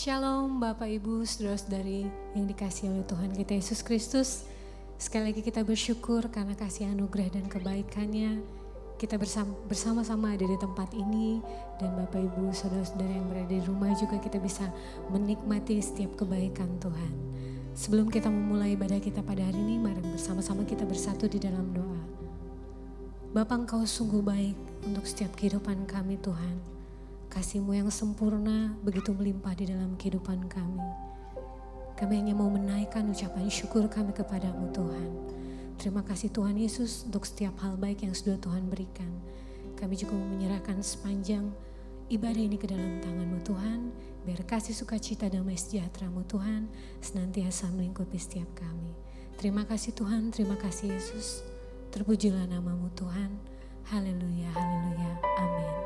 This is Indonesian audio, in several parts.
Shalom Bapak Ibu, saudara-saudari yang dikasihi oleh Tuhan kita Yesus Kristus. Sekali lagi kita bersyukur karena kasih anugerah dan kebaikannya. Kita bersama-sama ada di tempat ini. Dan Bapak Ibu, saudara-saudara yang berada di rumah juga kita bisa menikmati setiap kebaikan Tuhan. Sebelum kita memulai ibadah kita pada hari ini, mari bersama-sama kita bersatu di dalam doa. Bapa, Engkau sungguh baik untuk setiap kehidupan kami Tuhan. Kasih-Mu yang sempurna begitu melimpah di dalam kehidupan kami. Kami hanya mau menaikkan ucapan syukur kami kepadamu Tuhan. Terima kasih Tuhan Yesus untuk setiap hal baik yang sudah Tuhan berikan. Kami juga mau menyerahkan sepanjang ibadah ini ke dalam tangan-Mu Tuhan. Biar kasih sukacita damai sejahtera-Mu Tuhan senantiasa melingkupi setiap kami. Terima kasih Tuhan, terima kasih Yesus. Terpujilah nama-Mu Tuhan. Haleluya, haleluya, amin.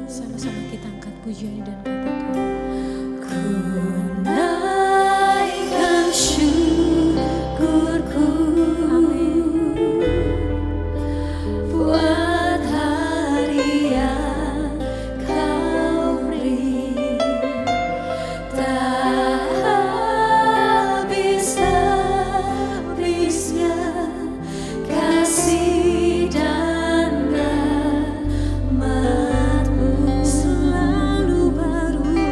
Sama-sama kita angkat pujian dan katakan, ku naikkan syukurku, amin, buat hari yang Kau beri. Tak habis-habisnya kasih dan rahmat-Mu selalu baru.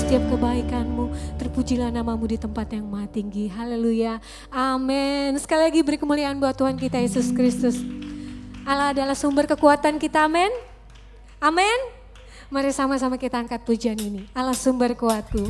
setiap kebaikan-Mu. Terpujilah nama-Mu di tempat yang maha tinggi. Haleluya. Amin. Sekali lagi beri kemuliaan buat Tuhan kita Yesus Kristus. Allah adalah sumber kekuatan kita. Amin. Amin. Mari sama-sama kita angkat pujian ini. Allah sumber kuatku.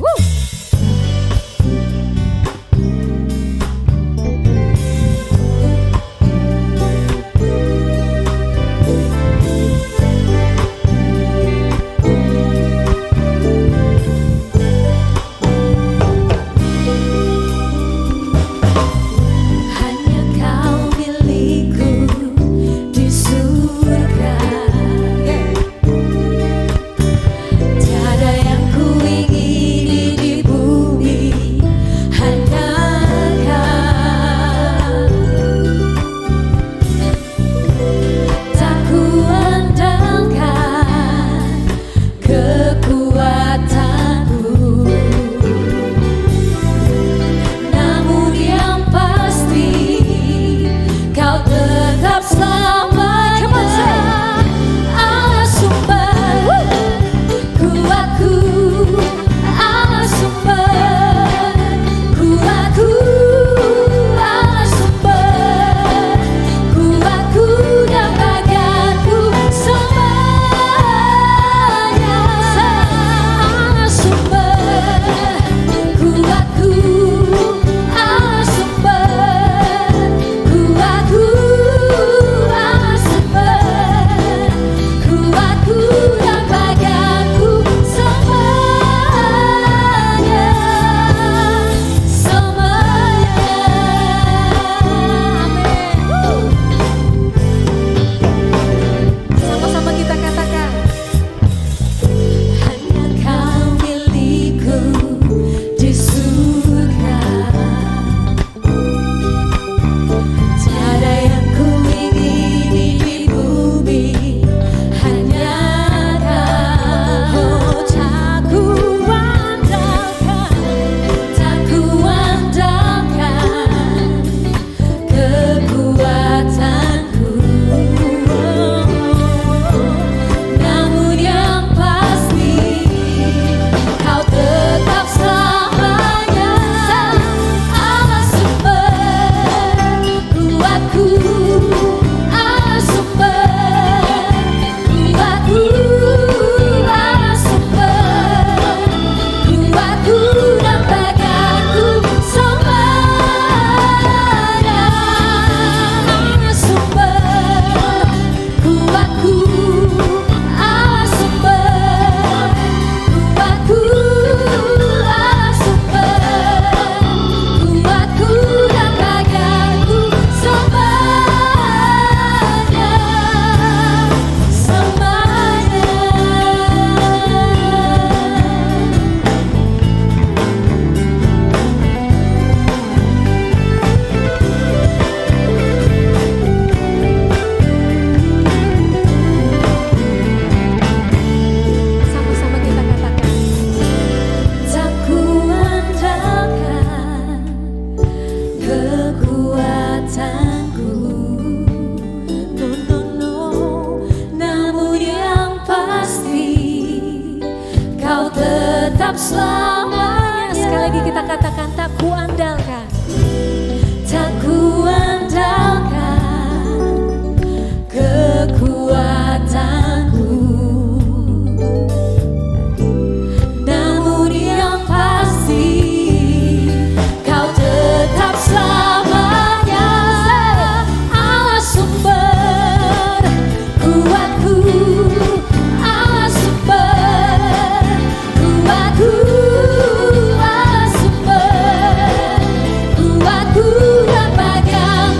Kuatku dan bagianku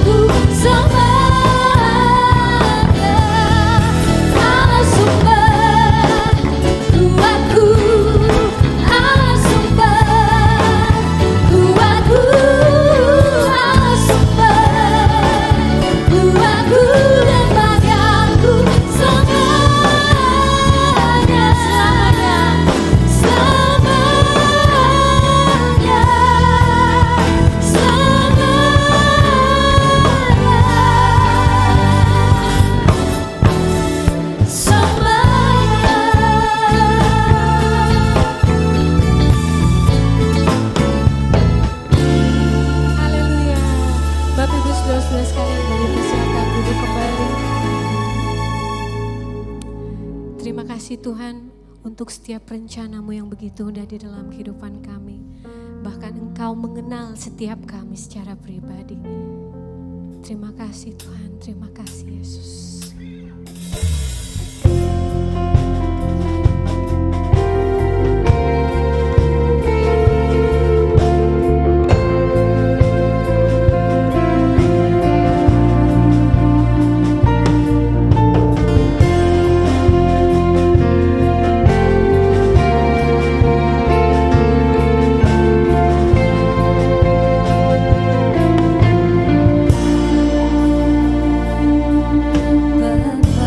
kasih Tuhan untuk setiap rencana-Mu yang begitu indah di dalam kehidupan kami. Bahkan Engkau mengenal setiap kami secara pribadi. Terima kasih Tuhan, terima kasih Yesus. Bapa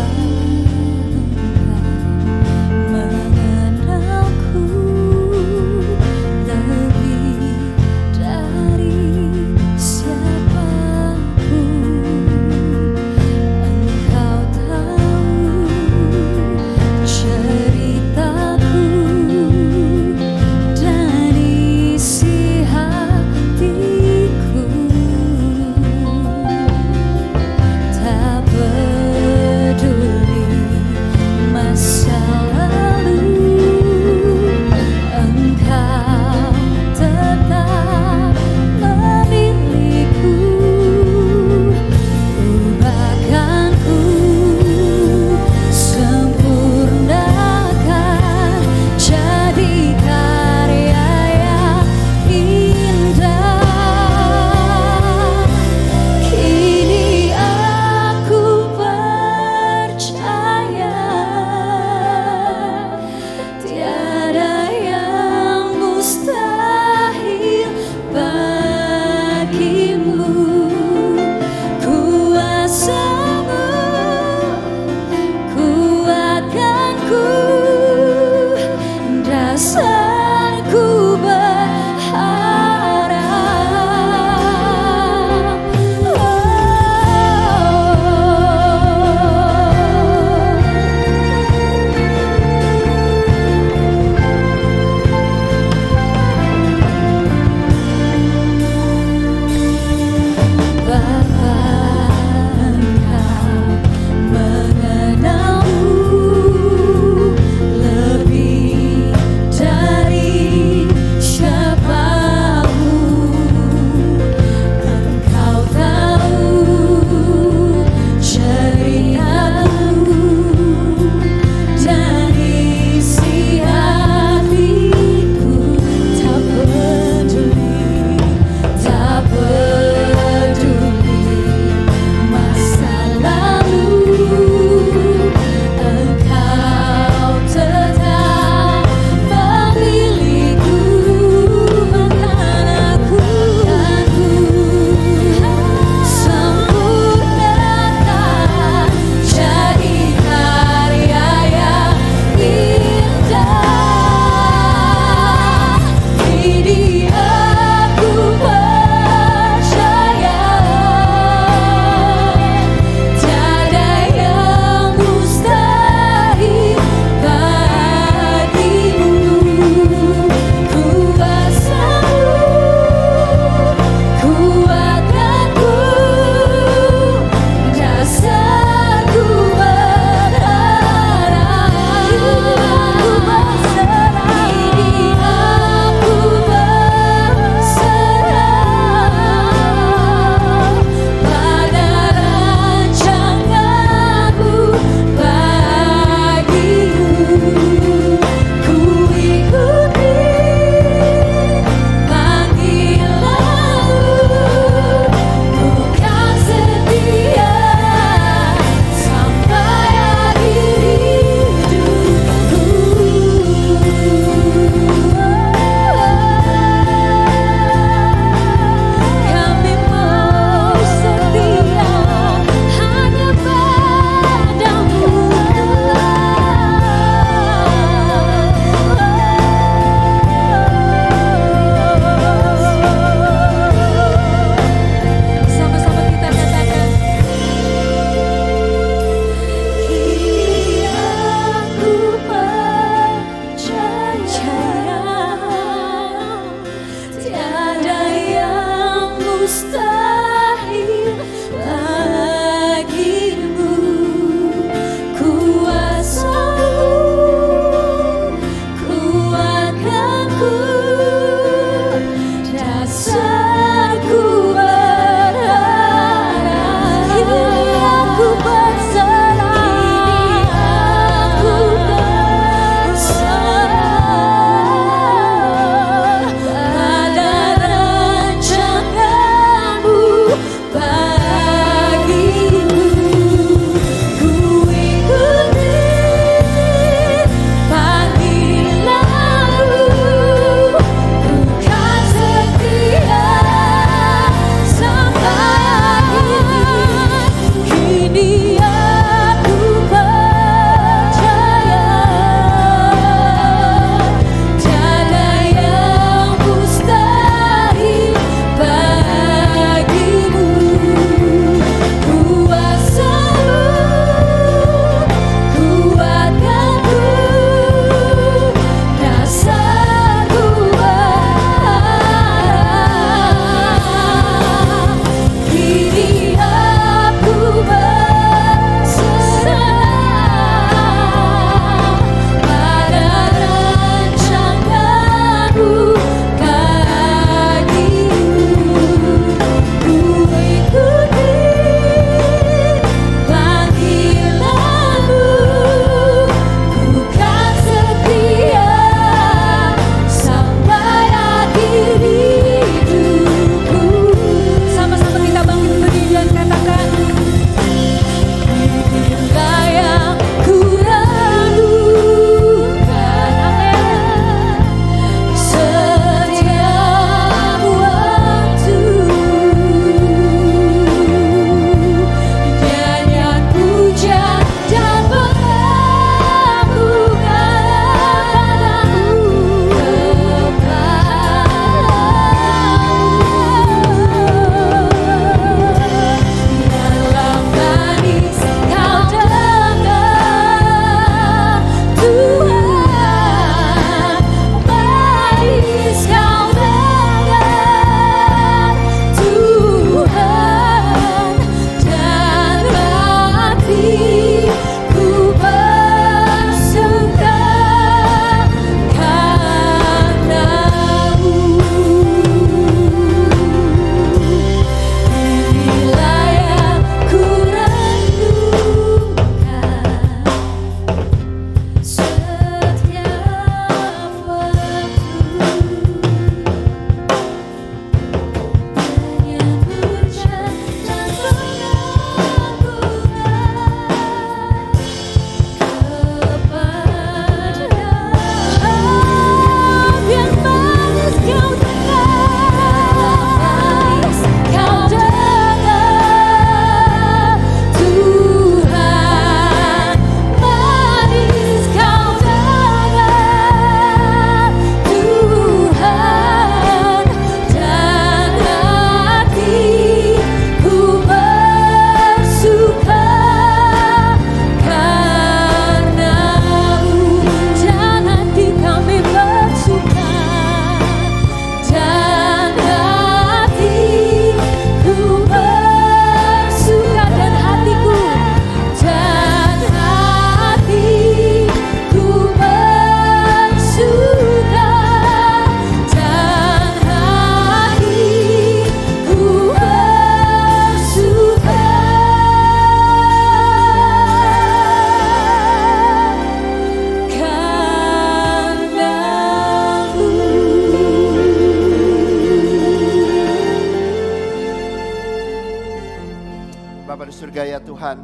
surga ya Tuhan,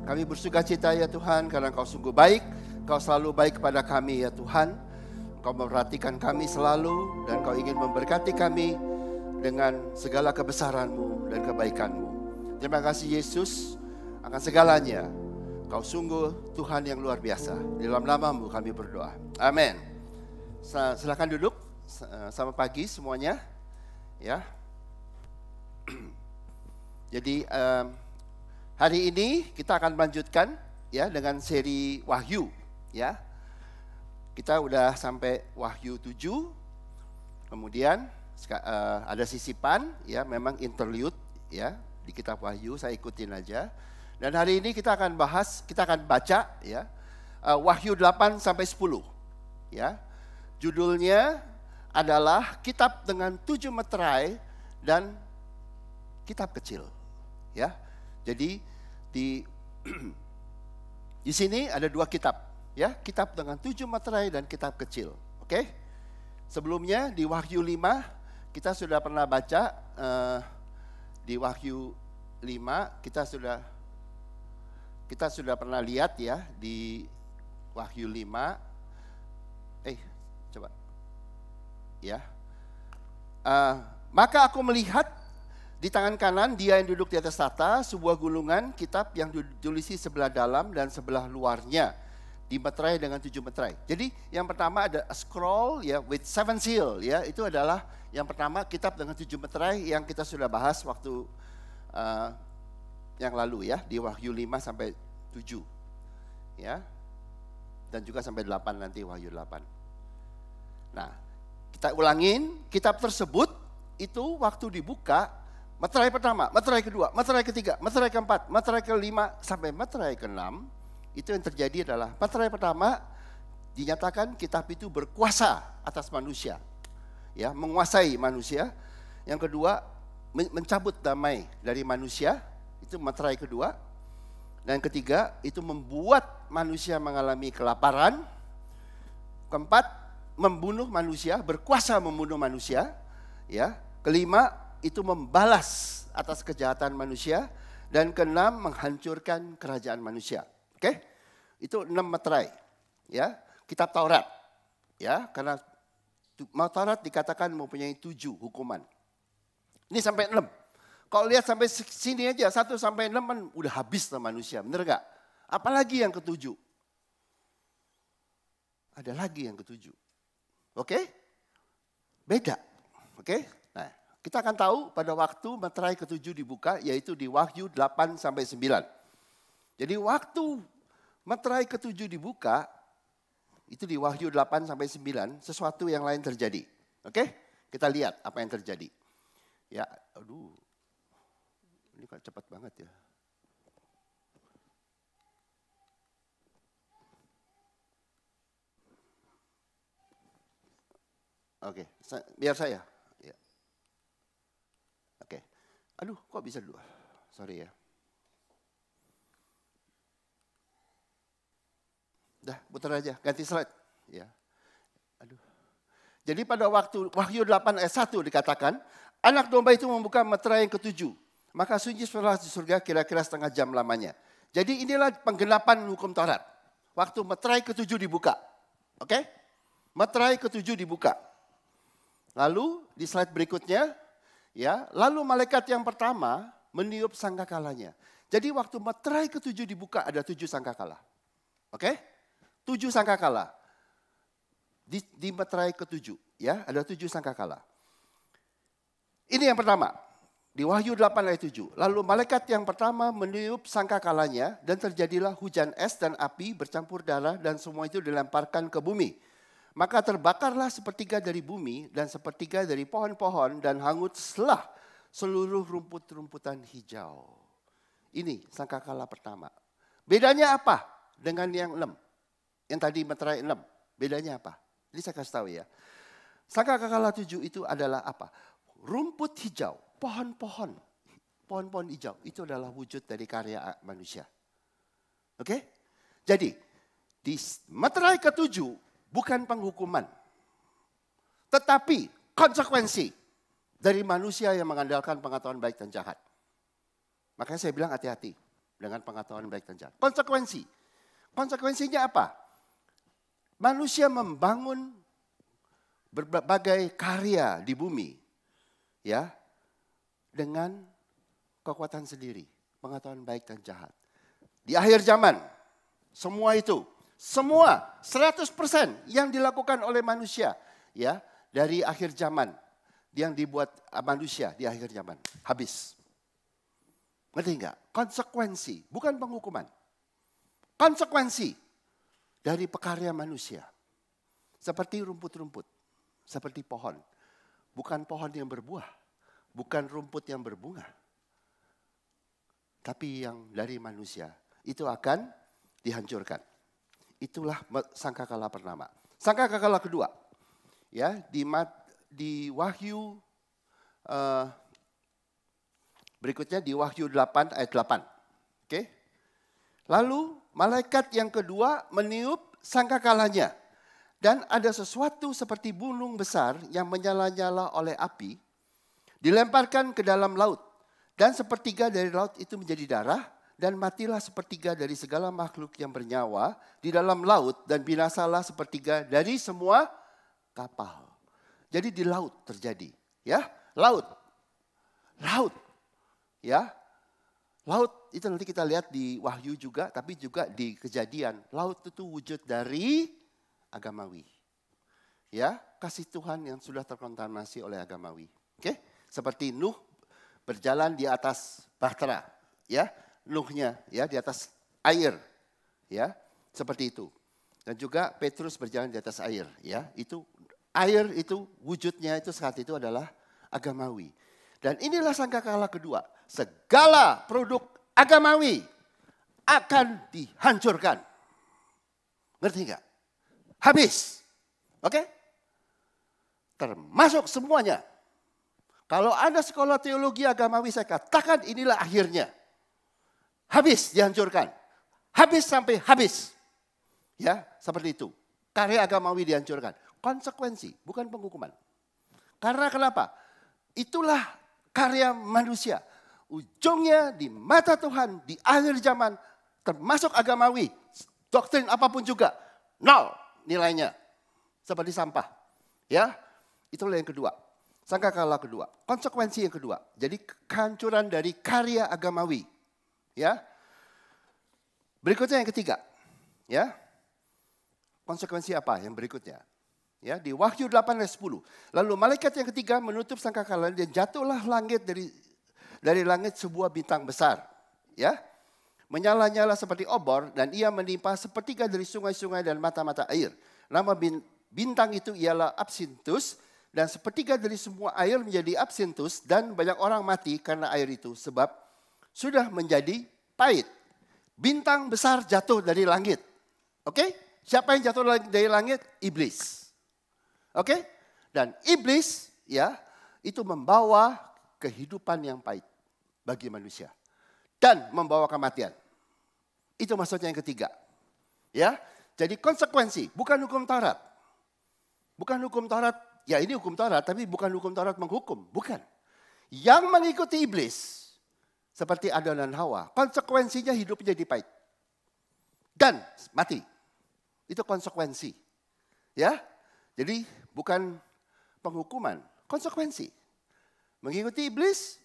kami bersuka cita ya Tuhan karena Engkau sungguh baik, Engkau selalu baik kepada kami ya Tuhan. Engkau memperhatikan kami selalu dan Engkau ingin memberkati kami dengan segala kebesaran-Mu dan kebaikan-Mu. Terima kasih Yesus akan segalanya. Engkau sungguh Tuhan yang luar biasa. Di dalam nama-Mu kami berdoa. Amin. Silakan duduk. Selamat pagi semuanya. Ya. Jadi hari ini kita akan melanjutkan ya dengan seri Wahyu ya. Kita udah sampai Wahyu 7. Kemudian ada sisipan ya, memang interlude ya di kitab Wahyu, saya ikutin aja. Dan hari ini kita akan baca ya Wahyu 8 sampai 10 ya. Judulnya adalah kitab dengan 7 meterai dan kitab kecil. Ya, jadi di sini ada 2 kitab, ya, kitab dengan 7 meterai dan kitab kecil. Oke? Sebelumnya di Wahyu 5 kita sudah pernah baca di Wahyu 5 kita sudah pernah lihat ya di Wahyu 5. Coba. Ya. Maka aku melihat di tangan kanan dia yang duduk di atas tahta, sebuah gulungan kitab yang ditulisi sebelah dalam dan sebelah luarnya, dimeterai dengan 7 meterai. Jadi yang pertama ada a scroll ya with 7 seal ya, itu adalah yang pertama kitab dengan 7 meterai yang kita sudah bahas waktu yang lalu ya, di Wahyu 5 sampai 7 ya, dan juga sampai 8 nanti Wahyu 8. Nah, kita ulangin kitab tersebut itu waktu dibuka. Meterai pertama, meterai kedua, meterai ketiga, meterai keempat, meterai kelima, sampai meterai keenam. Itu yang terjadi adalah meterai pertama dinyatakan kitab itu berkuasa atas manusia. Ya, menguasai manusia. Yang kedua, mencabut damai dari manusia. Itu meterai kedua. Dan ketiga, itu membuat manusia mengalami kelaparan. Keempat, membunuh manusia, berkuasa membunuh manusia. Ya, kelima, itu membalas atas kejahatan manusia, dan keenam menghancurkan kerajaan manusia. Oke? Itu 6 meterai. Ya, kitab Taurat. Ya, karena Taurat dikatakan mempunyai 7 hukuman. Ini sampai 6. Kalau lihat sampai sini aja 1 sampai 6 kan udah habis lah manusia, bener gak? Apalagi yang ke-7? Ada lagi yang ke-7. Oke? Beda. Oke? Kita akan tahu pada waktu meterai ke-7 dibuka, yaitu di Wahyu 8 sampai 9. Jadi waktu meterai ke-7 dibuka, itu di Wahyu 8 sampai 9, sesuatu yang lain terjadi. Oke? Kita lihat apa yang terjadi. Ya, aduh. Ini kok cepat banget ya. Oke, biar saya. Aduh, kok bisa dulu? Sorry ya. Dah, putar aja, ganti slide. Ya. Aduh. Jadi pada waktu Wahyu 8 ayat 1 dikatakan, anak domba itu membuka meterai yang ke-7. Maka sunyi suara di surga kira-kira setengah jam lamanya. Jadi inilah penggenapan hukum Taurat. Waktu meterai ke-7 dibuka. Oke? Meterai ke-7 dibuka. Lalu di slide berikutnya, ya, lalu malaikat yang pertama meniup sangkakalanya. Jadi waktu meterai ke-7 dibuka ada 7 sangkakala. Oke? 7 sangkakala. Di meterai ke-7 ya, ada 7 sangkakala. Ini yang pertama. Di Wahyu 8 ayat 7. Lalu malaikat yang pertama meniup sangkakalanya dan terjadilah hujan es dan api bercampur darah dan semua itu dilemparkan ke bumi. Maka terbakarlah sepertiga dari bumi dan sepertiga dari pohon-pohon dan hangutlah seluruh rumput-rumputan hijau. Ini sangkakala pertama. Bedanya apa dengan yang 6? Yang tadi meterai 6. Bedanya apa? Ini saya kasih tahu ya. Sangkakala 7 itu adalah apa? Rumput hijau, pohon-pohon. Pohon-pohon hijau itu adalah wujud dari karya manusia. Oke? Jadi di meterai ke-7 bukan penghukuman, tetapi konsekuensi dari manusia yang mengandalkan pengetahuan baik dan jahat. Makanya saya bilang hati-hati. dengan pengetahuan baik dan jahat. Konsekuensi. Konsekuensinya apa? Manusia membangun berbagai karya di bumi, ya, dengan kekuatan sendiri, pengetahuan baik dan jahat. Di akhir zaman, semua itu, semua 100% yang dilakukan oleh manusia, ya, dari akhir zaman yang dibuat manusia di akhir zaman habis. Ngerti enggak? Konsekuensi, bukan penghukuman. Konsekuensi dari pekarya manusia. Seperti rumput-rumput, seperti pohon. Bukan pohon yang berbuah, bukan rumput yang berbunga. Tapi yang dari manusia itu akan dihancurkan. Itulah sangkakala pertama. Sangkakala kedua, ya, di Wahyu berikutnya di Wahyu 8 ayat 8. Oke? Lalu malaikat yang kedua meniup sangkakalanya. Dan ada sesuatu seperti gunung besar yang menyala-nyala oleh api. Dilemparkan ke dalam laut. Dan sepertiga dari laut itu menjadi darah. Dan matilah sepertiga dari segala makhluk yang bernyawa di dalam laut. Dan binasalah sepertiga dari semua kapal. Jadi di laut terjadi. Ya, laut. Laut. Ya, laut itu nanti kita lihat di Wahyu juga, tapi juga di Kejadian. Laut itu wujud dari agamawi. Ya, kasih Tuhan yang sudah terkontaminasi oleh agamawi. Oke? Seperti Nuh berjalan di atas bahtera, ya. Nuhnya ya di atas air. Ya, seperti itu. Dan juga Petrus berjalan di atas air, ya. Itu air itu wujudnya itu saat itu adalah agamawi. Dan inilah sangkakala kedua. Segala produk agamawi akan dihancurkan. Ngerti enggak? Habis. Oke? Termasuk semuanya. Kalau ada sekolah teologi agamawi, saya katakan inilah akhirnya. Habis dihancurkan. Habis sampai habis. Ya, seperti itu. Karya agamawi dihancurkan. Konsekuensi, bukan penghukuman. Karena kenapa? Itulah karya manusia. Ujungnya di mata Tuhan, di akhir zaman, termasuk agamawi, doktrin apapun juga, nol nilainya. Seperti sampah. Ya, itulah yang kedua. Sangkakala kedua. Konsekuensi yang kedua. Jadi kehancuran dari karya agamawi. Ya. Berikutnya yang ketiga. Ya. Konsekuensi apa yang berikutnya? Ya, di Wahyu 8 ayat 10. Lalu malaikat yang ketiga menutup sangkakala dan jatuhlah langit dari langit sebuah bintang besar. Ya. Menyala-nyala seperti obor dan ia menimpa sepertiga dari sungai-sungai dan mata-mata air. Nama bintang itu ialah Absinthus dan sepertiga dari semua air menjadi absinthus dan banyak orang mati karena air itu sebab sudah menjadi pahit. Bintang besar jatuh dari langit. Oke? Siapa yang jatuh dari langit? Iblis. Oke? Dan iblis ya itu membawa kehidupan yang pahit bagi manusia dan membawa kematian. Itu maksudnya yang ketiga. Ya. Jadi konsekuensi, bukan hukum Taurat. Bukan hukum Taurat, ya ini hukum Taurat, tapi bukan hukum Taurat menghukum. Bukan. Yang mengikuti iblis, seperti Adam dan Hawa, konsekuensinya hidup jadi pahit. Dan mati. Itu konsekuensi. Ya, jadi bukan penghukuman, konsekuensi. Mengikuti iblis,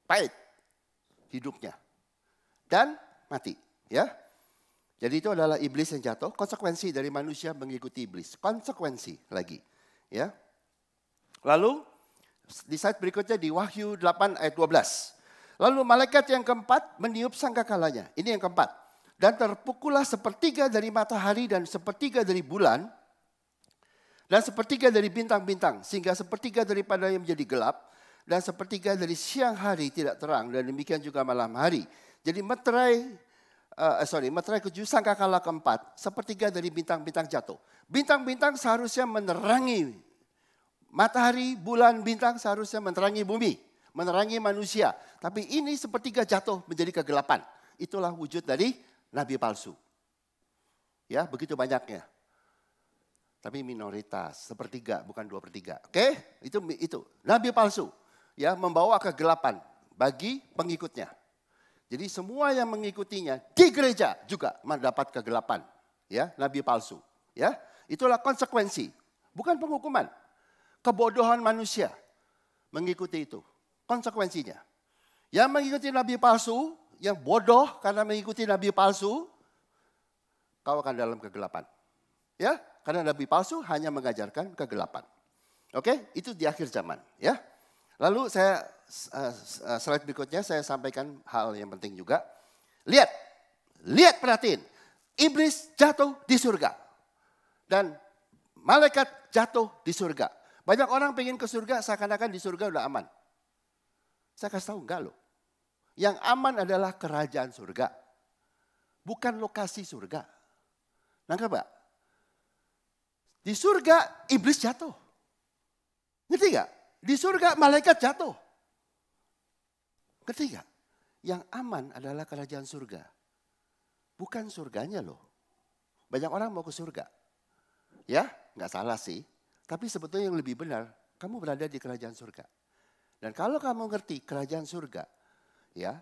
pahit hidupnya. Dan mati. Ya. Jadi itu adalah iblis yang jatuh, konsekuensi dari manusia mengikuti iblis. Konsekuensi lagi. Ya. Lalu di slide berikutnya di Wahyu 8 ayat 12. Lalu malaikat yang keempat meniup sangkakalanya. Ini yang keempat. Dan terpukullah sepertiga dari matahari dan sepertiga dari bulan. Dan sepertiga dari bintang-bintang. Sehingga sepertiga daripada yang menjadi gelap. Dan sepertiga dari siang hari tidak terang. Dan demikian juga malam hari. Jadi meterai ketujuh sangkakala keempat, sepertiga dari bintang-bintang jatuh. Bintang-bintang seharusnya menerangi matahari, bulan, bintang seharusnya menerangi bumi, menerangi manusia. Tapi ini sepertiga jatuh menjadi kegelapan. Itulah wujud dari nabi palsu. Ya, begitu banyaknya. Tapi minoritas, sepertiga, bukan 2/3. Oke, itu nabi palsu. Ya, membawa kegelapan bagi pengikutnya. Jadi semua yang mengikutinya di gereja juga mendapat kegelapan, ya, nabi palsu, ya. Itulah konsekuensi, bukan penghukuman. Kebodohan manusia mengikuti itu, konsekuensinya. Yang mengikuti nabi palsu, yang bodoh karena mengikuti nabi palsu, kau akan dalam kegelapan. Ya, karena nabi palsu hanya mengajarkan kegelapan. Oke, itu di akhir zaman, ya. Lalu saya slide berikutnya saya sampaikan hal yang penting juga. Lihat perhatiin. Iblis jatuh di surga. Dan malaikat jatuh di surga. Banyak orang pengen ke surga seakan-akan di surga udah aman. Saya kasih tahu enggak loh. Yang aman adalah kerajaan surga. Bukan lokasi surga. Nangkep Pak? Di surga iblis jatuh. Ngerti gak? Di surga malaikat jatuh. Ngerti gak? Yang aman adalah kerajaan surga. Bukan surganya loh. Banyak orang mau ke surga. Ya, gak salah sih. Tapi sebetulnya yang lebih benar, kamu berada di kerajaan surga. Dan kalau kamu ngerti kerajaan surga, ya,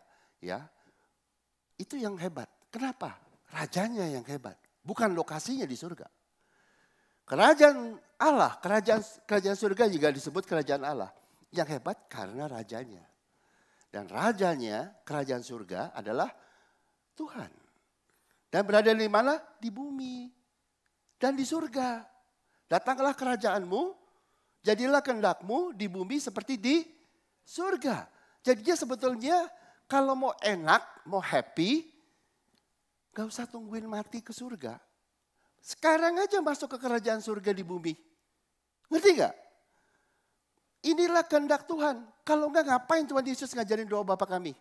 itu yang hebat. Kenapa? Rajanya yang hebat. Bukan lokasinya di surga. Kerajaan Allah, kerajaan surga juga disebut kerajaan Allah. Yang hebat karena rajanya. Dan rajanya, kerajaan surga adalah Tuhan. Dan berada di mana? Di bumi. Dan di surga. Datanglah kerajaanmu, jadilah kehendakmu di bumi seperti di surga. Jadinya sebetulnya kalau mau enak, mau happy, gak usah tungguin mati ke surga. Sekarang aja masuk ke kerajaan surga di bumi. Ngerti gak? Inilah kehendak Tuhan. Kalau enggak ngapain Tuhan Yesus ngajarin doa Bapa kami?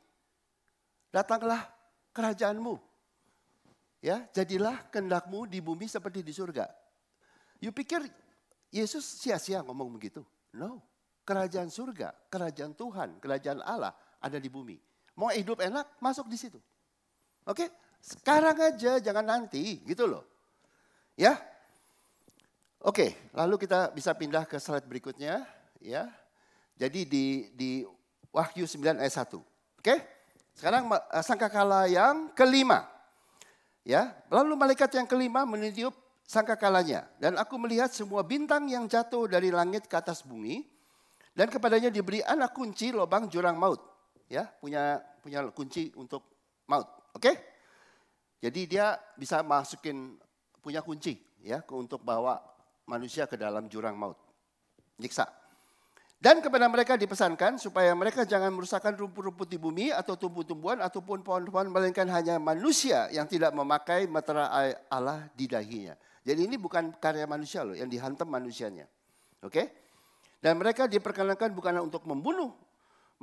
Datanglah kerajaanmu. Ya, jadilah kehendakmu di bumi seperti di surga. You pikir Yesus sia-sia ngomong begitu? No. Kerajaan surga, kerajaan Tuhan, kerajaan Allah ada di bumi. Mau hidup enak, masuk di situ. Oke? Sekarang aja, jangan nanti, gitu loh. Ya, oke. Lalu kita bisa pindah ke slide berikutnya. Ya, jadi di Wahyu 9 ayat 1. Oke, sekarang sangkakala yang kelima. Ya, lalu malaikat yang kelima meniup sangkakalanya. Dan aku melihat semua bintang yang jatuh dari langit ke atas bumi. Dan kepadanya diberi anak kunci lubang jurang maut. Ya, punya kunci untuk maut. Oke, jadi dia bisa masukin punya kunci ya untuk bawa manusia ke dalam jurang maut. Nyiksa. Dan kepada mereka dipesankan supaya mereka jangan merusakkan rumput-rumput di bumi atau tumbuh-tumbuhan ataupun pohon-pohon, melainkan hanya manusia yang tidak memakai meterai Allah di dahinya. Jadi ini bukan karya manusia loh, yang dihantam manusianya. Oke? Dan mereka diperkenankan bukan untuk membunuh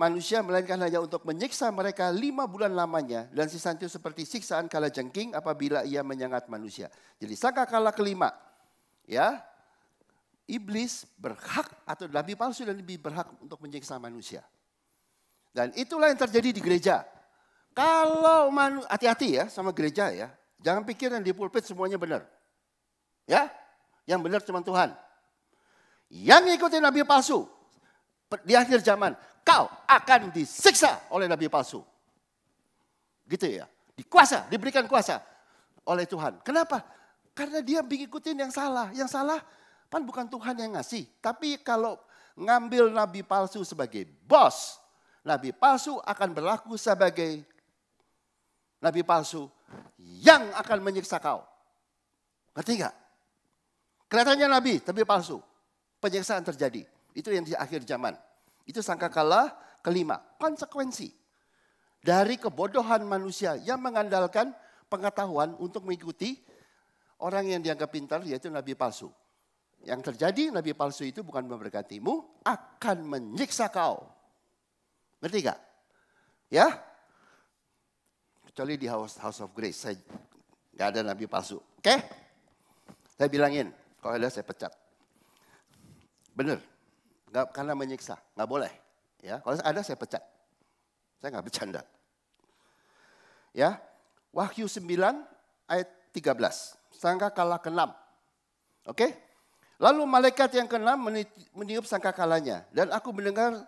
manusia, melainkan hanya untuk menyiksa mereka 5 bulan lamanya. Dan sisanya itu seperti siksaan kalajengking apabila ia menyengat manusia. Jadi sangkakala kelima, ya, iblis berhak atau nabi palsu dan lebih berhak untuk menyiksa manusia. Dan itulah yang terjadi di gereja. Kalau hati-hati ya sama gereja ya. Jangan pikir yang di pulpit semuanya benar. Ya, yang benar cuma Tuhan. Yang ngikutin nabi palsu di akhir zaman, kau akan disiksa oleh nabi palsu. Gitu ya. Dikuasa, diberikan kuasa oleh Tuhan. Kenapa? Karena dia ngikutin yang salah. Yang salah kan bukan Tuhan yang ngasih. Tapi kalau ngambil nabi palsu sebagai bos, nabi palsu akan berlaku sebagai nabi palsu yang akan menyiksa kau. Ngerti gak? Kelihatannya nabi, tapi palsu. Penyiksaan terjadi. Itu yang di akhir zaman. Itu sangkakala kelima. Konsekuensi dari kebodohan manusia yang mengandalkan pengetahuan untuk mengikuti orang yang dianggap pintar, yaitu nabi palsu. Yang terjadi, nabi palsu itu bukan memberkatimu, akan menyiksa kau. Ngerti gak? Ya? Kecuali di House of Grace, saya gak ada nabi palsu. Oke? Saya bilangin, kalau ada saya pecat. Bener, gak, karena menyiksa, gak boleh. Ya, kalau ada saya pecat. Saya gak bercanda. Ya, Wahyu 9 ayat 13, sangkakala ke-6. Oke? Lalu malaikat yang ke-6 meniup sangkakalanya. Dan aku mendengar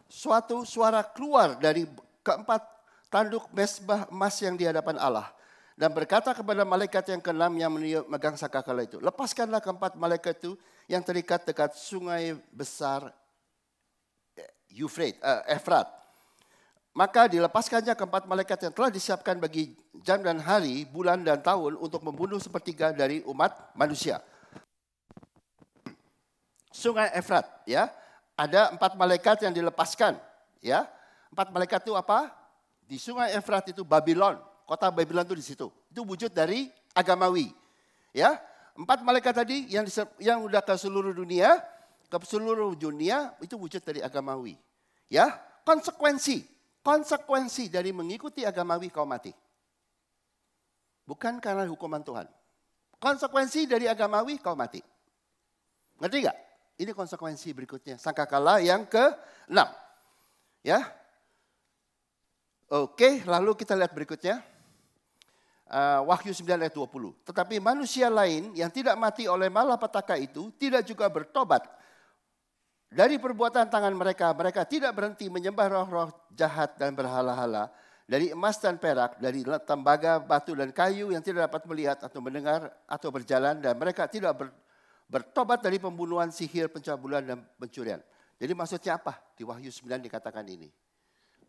suatu suara keluar dari keempat tanduk mezbah emas yang di hadapan Allah. Dan berkata kepada malaikat yang keenam yang memegang sangkakala itu, lepaskanlah keempat malaikat itu yang terikat dekat sungai besar Efrat. Maka dilepaskannya keempat malaikat yang telah disiapkan bagi jam dan hari, bulan dan tahun untuk membunuh sepertiga dari umat manusia. Sungai Efrat, ya, ada 4 malaikat yang dilepaskan, ya. 4 malaikat itu apa? Di sungai Efrat itu Babylon. Kota Babylon itu di situ. Itu wujud dari agamawi. Ya, 4 malaikat tadi yang udah ke seluruh dunia itu wujud dari agamawi. Ya, konsekuensi dari mengikuti agamawi kau mati. Bukan karena hukuman Tuhan. Konsekuensi dari agamawi kau mati. Ngerti nggak? Ini konsekuensi berikutnya. Sangkakala yang ke-6. Ya. Oke, lalu kita lihat berikutnya. Wahyu 9 ayat 20. Tetapi manusia lain yang tidak mati oleh malapetaka itu tidak juga bertobat dari perbuatan tangan mereka. Mereka tidak berhenti menyembah roh-roh jahat dan berhala-hala, dari emas dan perak, dari tembaga, batu dan kayu yang tidak dapat melihat atau mendengar atau berjalan, dan mereka tidak bertobat dari pembunuhan, sihir, pencabulan dan pencurian. Jadi maksudnya apa? Di Wahyu 9 dikatakan ini.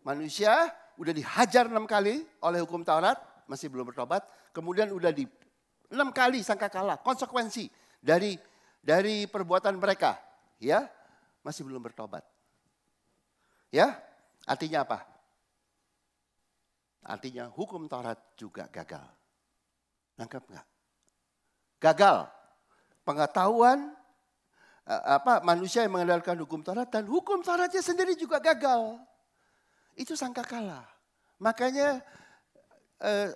Manusia udah dihajar 6 kali oleh hukum Taurat, masih belum bertobat. Kemudian udah di 6 kali sangkakala, konsekuensi dari perbuatan mereka, ya, masih belum bertobat. Ya, artinya apa? Artinya hukum Taurat juga gagal. Nangkap nggak? Gagal. Pengetahuan manusia yang mengandalkan hukum Taurat dan hukum Tauratnya sendiri juga gagal. Itu sangkakala. Makanya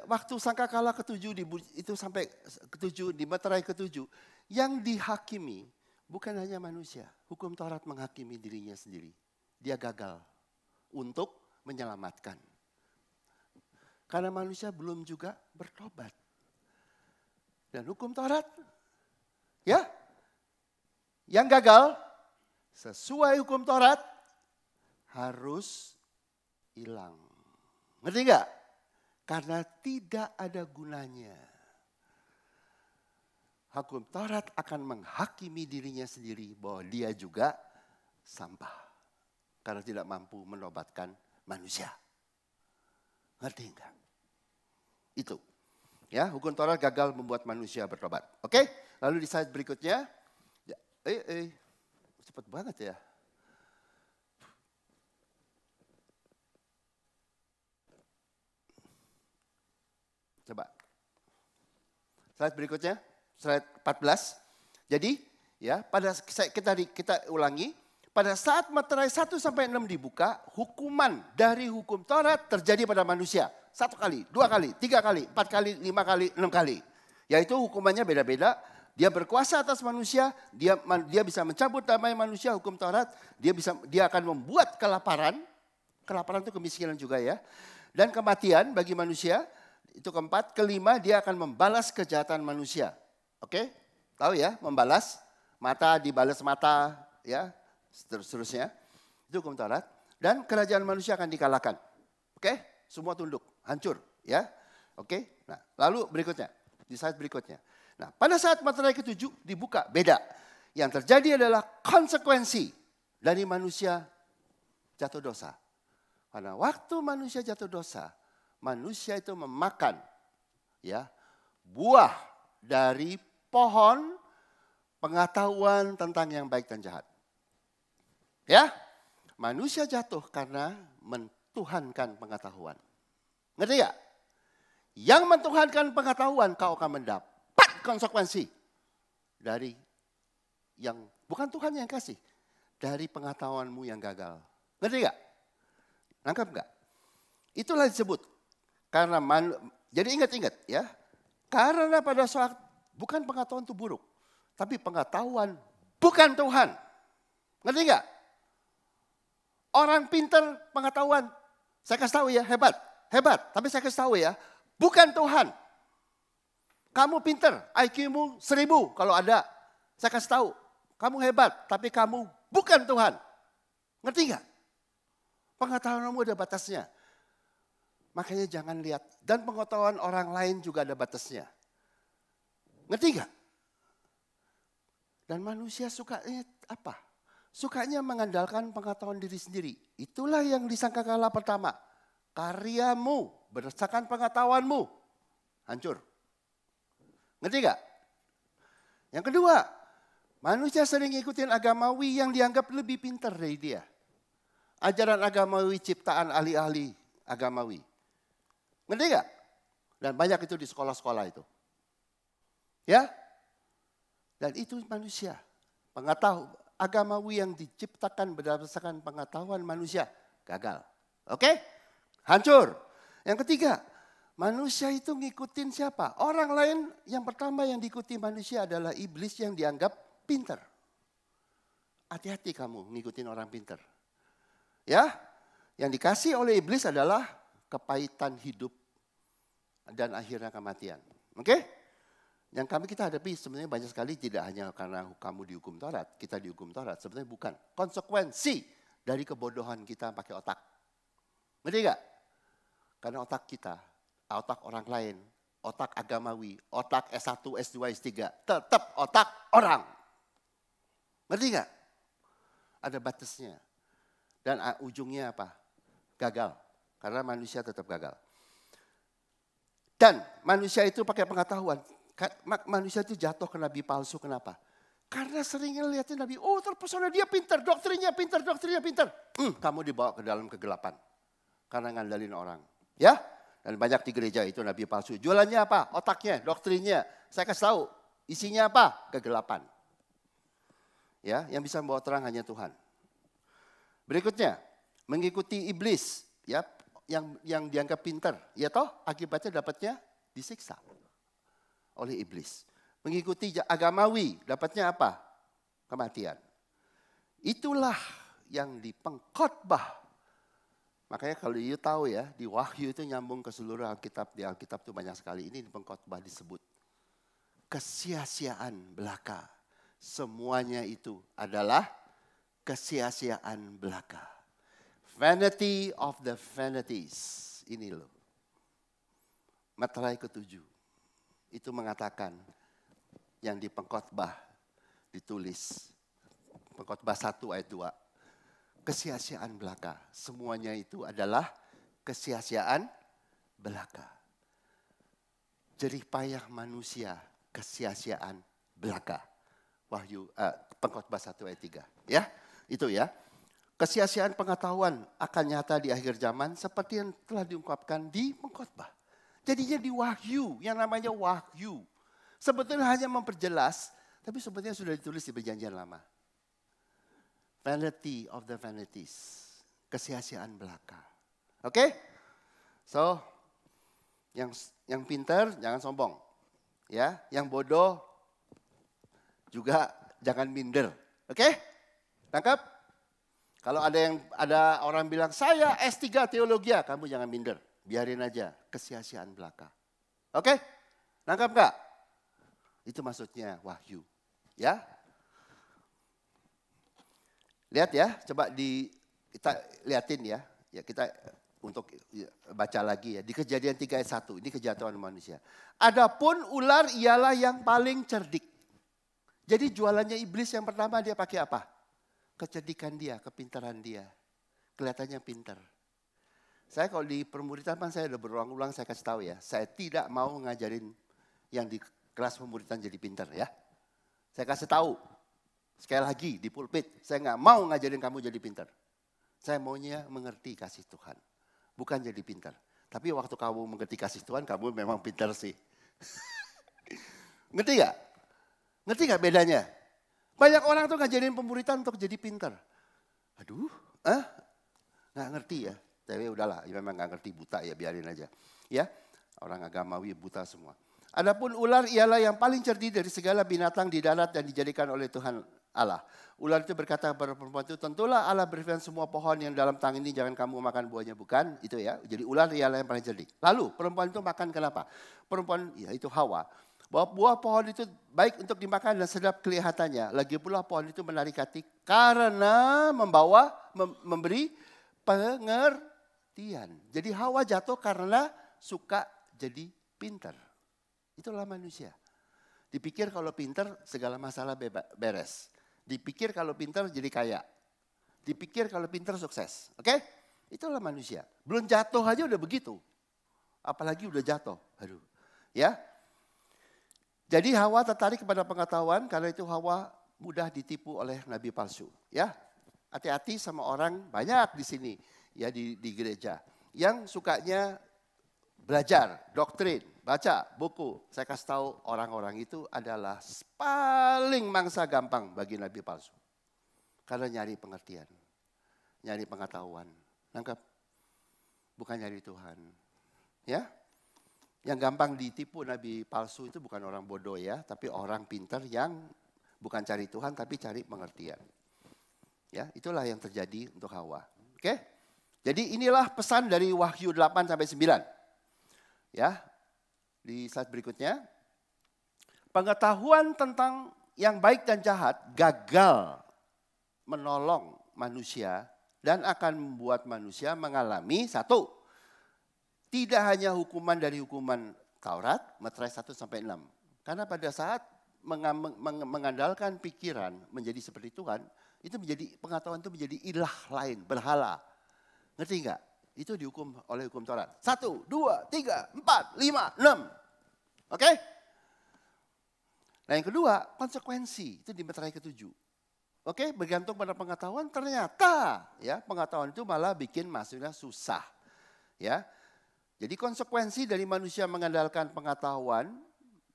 waktu sangkakala ke-7 itu sampai ke-7 di meterai ke-7 yang dihakimi bukan hanya manusia. Hukum Taurat menghakimi dirinya sendiri. Dia gagal untuk menyelamatkan. Karena manusia belum juga bertobat. Dan hukum Taurat, ya, yang gagal sesuai hukum Taurat harus hilang. Ngerti nggak? Karena tidak ada gunanya. Hukum Taurat akan menghakimi dirinya sendiri bahwa dia juga sampah. Karena tidak mampu menobatkan manusia. Ngerti enggak? Itu. Ya, hukum Taurat gagal membuat manusia bertobat. Oke? Lalu di slide berikutnya. Cepat banget ya. Coba. Slide berikutnya. Slide 14. Jadi, ya, kita ulangi. Pada saat meterai 1 sampai 6 dibuka, hukuman dari hukum Taurat terjadi pada manusia. 1 kali, 2 kali, 3 kali, 4 kali, 5 kali, 6 kali. Yaitu hukumannya beda-beda. Dia berkuasa atas manusia, dia bisa mencabut damai manusia, hukum Taurat. Dia akan membuat kelaparan. Kelaparan itu kemiskinan juga ya. Dan kematian bagi manusia. Itu keempat. Kelima, dia akan membalas kejahatan manusia. Oke? Tahu ya, membalas. Mata dibalas mata, ya. Seterusnya. Itu hukum Taurat. Dan kerajaan manusia akan dikalahkan. Oke? Semua tunduk, hancur, ya. Oke? Nah, lalu berikutnya, di slide berikutnya. Nah, pada saat meterai ke-7 dibuka, beda. Yang terjadi adalah konsekuensi dari manusia jatuh dosa. Karena waktu manusia jatuh dosa, manusia itu memakan, ya, buah dari pohon pengetahuan tentang yang baik dan jahat. Ya, manusia jatuh karena mentuhankan pengetahuan. Ngerti gak? Yang mentuhankan pengetahuan kau akan mendapat konsekuensi dari yang bukan Tuhan yang kasih. Dari pengetahuanmu yang gagal. Ngerti gak? Nangkap gak? Itulah disebut. Karena jadi ingat-ingat ya. Karena pada saat bukan pengetahuan itu buruk. Tapi pengetahuan bukan Tuhan. Ngerti gak? Orang pintar pengetahuan. Saya kasih tahu ya, hebat. Hebat, tapi saya kasih tahu ya. Bukan Tuhan. Kamu pintar, IQ-mu 1000 kalau ada. Saya kasih tahu, kamu hebat, tapi kamu bukan Tuhan. Ngerti gak? Pengetahuanmu ada batasnya. Makanya jangan lihat. Dan pengetahuan orang lain juga ada batasnya. Ngerti gak? Dan manusia sukanya apa? Sukanya mengandalkan pengetahuan diri sendiri. Itulah yang disangkakala pertama. Karyamu berdasarkan pengetahuanmu hancur. Ngerti gak? Yang kedua, manusia sering ikutin agamawi yang dianggap lebih pintar dari dia. Ajaran agamawi ciptaan ahli-ahli agamawi. Ngerti gak? Dan banyak itu di sekolah-sekolah itu. Ya? Dan itu manusia. Agamawi yang diciptakan berdasarkan pengetahuan manusia. Gagal. Oke? Hancur. Yang ketiga, manusia itu ngikutin siapa? Orang lain yang pertama yang diikuti manusia adalah iblis yang dianggap pintar. Hati-hati kamu ngikutin orang pintar. Ya, yang dikasih oleh iblis adalah kepahitan hidup dan akhirnya kematian. Oke? Yang kita hadapi sebenarnya banyak sekali tidak hanya karena kamu dihukum Taurat, kita dihukum Taurat. Sebenarnya bukan. Konsekuensi dari kebodohan kita pakai otak. Ngerti gak? Karena otak kita, otak orang lain, otak agamawi, otak S1, S2, S3, tetap otak orang. Ngerti gak? Ada batasnya. Dan ujungnya apa? Gagal. Karena manusia tetap gagal. Dan manusia itu pakai pengetahuan. Manusia itu jatuh ke nabi palsu. Kenapa? Karena seringnya lihatin nabi, oh terpesona dia pintar, doktrinnya pintar. Kamu dibawa ke dalam kegelapan. Karena ngandalin orang. Ya, dan banyak di gereja itu nabi palsu. Jualannya apa? Otaknya, doktrinnya. Saya kasih tahu, isinya apa? Kegelapan. Ya, yang bisa membawa terang hanya Tuhan. Berikutnya, mengikuti iblis, ya, yang dianggap pintar. Ya toh, akibatnya dapatnya disiksa oleh iblis. Mengikuti agamawi, dapatnya apa? Kematian. Itulah yang di pengkhotbah. Makanya kalau you tahu ya, di Wahyu itu nyambung ke seluruh Alkitab. Di Alkitab itu banyak sekali. Ini di pengkhotbah disebut. Kesia-siaan belaka. Semuanya itu adalah kesia-siaan belaka. Vanity of the vanities. Ini loh. Materai ke-7. Itu mengatakan yang di pengkhotbah ditulis. Pengkhotbah 1 ayat 2. Kesia-siaan belaka. Semuanya itu adalah kesia-siaan belaka. Jerih payah manusia, kesia-siaan belaka. Wahyu pengkhotbah 1 ayat 3. Ya, itu ya. Kesia-siaan pengetahuan akan nyata di akhir zaman seperti yang telah diungkapkan di pengkhotbah. Jadinya di Wahyu, yang namanya Wahyu. Sebetulnya hanya memperjelas, tapi sebetulnya sudah ditulis di Perjanjian Lama. Vanity of the vanities. Kesia-siaan belaka. Oke? So, yang pintar jangan sombong. Ya, yang bodoh juga jangan minder. Oke? Tangkap? Kalau ada orang bilang, saya S3 teologi, kamu jangan minder. Biarin aja, kesia-siaan belaka. Oke? Nangkap gak? Itu maksudnya Wahyu. Ya? Lihat ya, coba kita liatin ya. Ya kita untuk baca lagi ya. Di Kejadian 3 ayat 1, ini kejatuhan manusia. Adapun ular ialah yang paling cerdik. Jadi jualannya iblis yang pertama dia pakai apa? Kecerdikan dia, kepintaran dia. Kelihatannya pintar. Saya kalau di permuritan saya udah berulang-ulang saya kasih tahu ya. Saya tidak mau ngajarin yang di kelas pemuritan jadi pintar ya. Saya kasih tahu. Sekali lagi di pulpit, saya nggak mau ngajarin kamu jadi pintar. Saya maunya mengerti kasih Tuhan. Bukan jadi pintar. Tapi waktu kamu mengerti kasih Tuhan, kamu memang pintar sih. Ngerti gak? Ngerti gak bedanya? Banyak orang tuh ngajarin pemuritan untuk jadi pintar. Aduh, nggak ngerti ya. Tapi udahlah, ya memang nggak ngerti, buta ya, biarin aja. Ya, orang agamawi buta semua. Adapun ular ialah yang paling cerdik dari segala binatang di darat dan dijadikan oleh Tuhan Allah. Ular itu berkata kepada perempuan itu, tentulah Allah berfirman semua pohon yang dalam tang ini jangan kamu makan buahnya, bukan? Itu ya, jadi ular ialah yang paling cerdik. Lalu perempuan itu makan kenapa? Perempuan, ya itu Hawa. Bahwa buah pohon itu baik untuk dimakan dan sedap kelihatannya. Lagi pula pohon itu menarik hati karena memberi pengertian. pengertian. Jadi Hawa jatuh karena suka jadi pintar. Itulah manusia. Dipikir kalau pintar segala masalah beres. Dipikir kalau pintar jadi kaya. Dipikir kalau pintar sukses. Oke? Itulah manusia. Belum jatuh aja udah begitu. Apalagi udah jatuh. Aduh. Ya. Jadi Hawa tertarik kepada pengetahuan karena itu Hawa mudah ditipu oleh nabi palsu. Ya. Hati-hati sama orang banyak di sini ya di gereja yang sukanya belajar, doktrin, baca buku. Saya kasih tahu orang-orang itu adalah paling mangsa gampang bagi nabi palsu. Karena nyari pengertian, nyari pengetahuan. Nangkep? Bukan nyari Tuhan. Ya? Yang gampang ditipu nabi palsu itu bukan orang bodoh ya, tapi orang pintar yang bukan cari Tuhan tapi cari pengertian. Ya, itulah yang terjadi untuk Hawa. Oke? Jadi inilah pesan dari Wahyu 8 sampai 9. Ya. Di slide berikutnya. Pengetahuan tentang yang baik dan jahat gagal menolong manusia dan akan membuat manusia mengalami satu, tidak hanya hukuman dari hukuman Taurat, Meterai 1 sampai 6. Karena pada saat mengandalkan pikiran menjadi seperti Tuhan, itu menjadi pengetahuan itu menjadi ilah lain, berhala. Ngerti enggak? Itu dihukum oleh hukum Taurat. 1, 2, 3, 4, 5, 6. Oke? Nah yang kedua, konsekuensi. Itu di Meterai ke-7. Oke, bergantung pada pengetahuan ternyata ya pengetahuan itu malah bikin maksudnya susah. Ya. Jadi konsekuensi dari manusia mengandalkan pengetahuan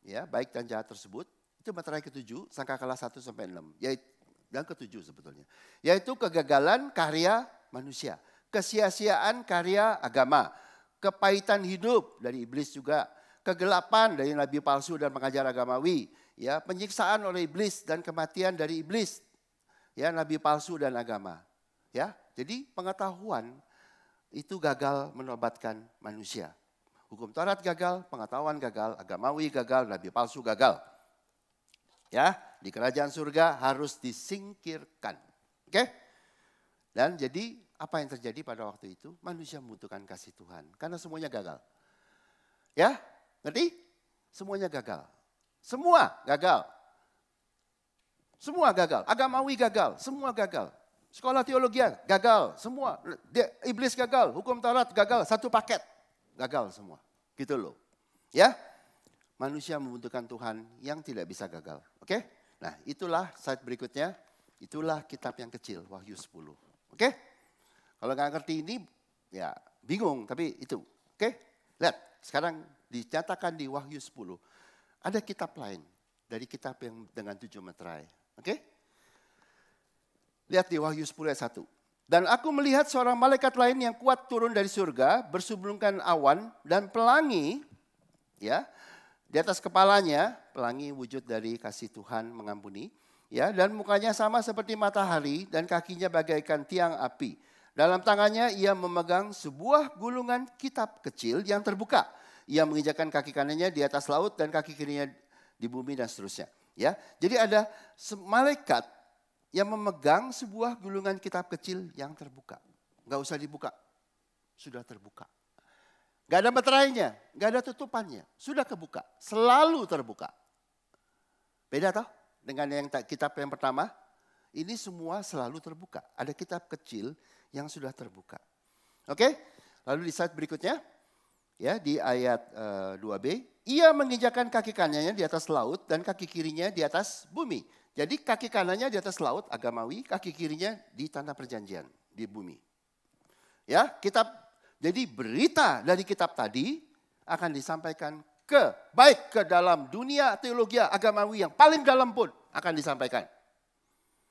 ya baik dan jahat tersebut itu Meterai ke-7 sangkakala 1 sampai 6. Yaitu dan ke-7 sebetulnya. Yaitu kegagalan karya manusia. Kesia-siaan karya agama. Kepahitan hidup dari iblis juga. Kegelapan dari nabi palsu dan pengajar agamawi. Ya, penyiksaan oleh iblis dan kematian dari iblis. Ya, nabi palsu dan agama. Ya, jadi pengetahuan itu gagal menobatkan manusia. Hukum Taurat gagal, pengetahuan gagal, agamawi gagal, nabi palsu gagal. Ya, di kerajaan surga harus disingkirkan. Oke? Dan jadi apa yang terjadi pada waktu itu? Manusia membutuhkan kasih Tuhan. Karena semuanya gagal. Ya, ngerti? Semuanya gagal. Semua gagal. Semua gagal. Agamawi gagal. Semua gagal. Sekolah teologi gagal. Semua. Iblis gagal. Hukum Taurat gagal. Satu paket. Gagal semua. Gitu loh. Ya. Manusia membutuhkan Tuhan yang tidak bisa gagal. Oke? Nah itulah slide berikutnya. Itulah kitab yang kecil, Wahyu 10. Oke? Kalau nggak ngerti ini, ya bingung. Tapi itu. Oke? Lihat, sekarang dinyatakan di Wahyu 10. Ada kitab lain dari kitab yang dengan 7 meterai. Oke? Lihat di Wahyu 10 ayat 1. Dan aku melihat seorang malaikat lain yang kuat turun dari surga, bersubungkan awan dan pelangi, ya, di atas kepalanya, pelangi wujud dari kasih Tuhan mengampuni. Ya, dan mukanya sama seperti matahari dan kakinya bagaikan tiang api. Dalam tangannya ia memegang sebuah gulungan kitab kecil yang terbuka. Ia menginjakkan kaki kanannya di atas laut dan kaki kirinya di bumi dan seterusnya. Ya, jadi ada malaikat yang memegang sebuah gulungan kitab kecil yang terbuka. Enggak usah dibuka, sudah terbuka. Gak ada meterainya, gak ada tutupannya. Sudah kebuka, selalu terbuka. Beda toh dengan yang kitab yang pertama. Ini semua selalu terbuka. Ada kitab kecil yang sudah terbuka. Oke, lalu di slide berikutnya. Ya, di ayat 2b. Ia menginjakkan kaki kanannya di atas laut dan kaki kirinya di atas bumi. Jadi kaki kanannya di atas laut, agamawi. Kaki kirinya di tanah perjanjian, di bumi. Ya, jadi berita dari kitab tadi akan disampaikan baik ke dalam dunia teologi agamawi yang paling dalam pun akan disampaikan.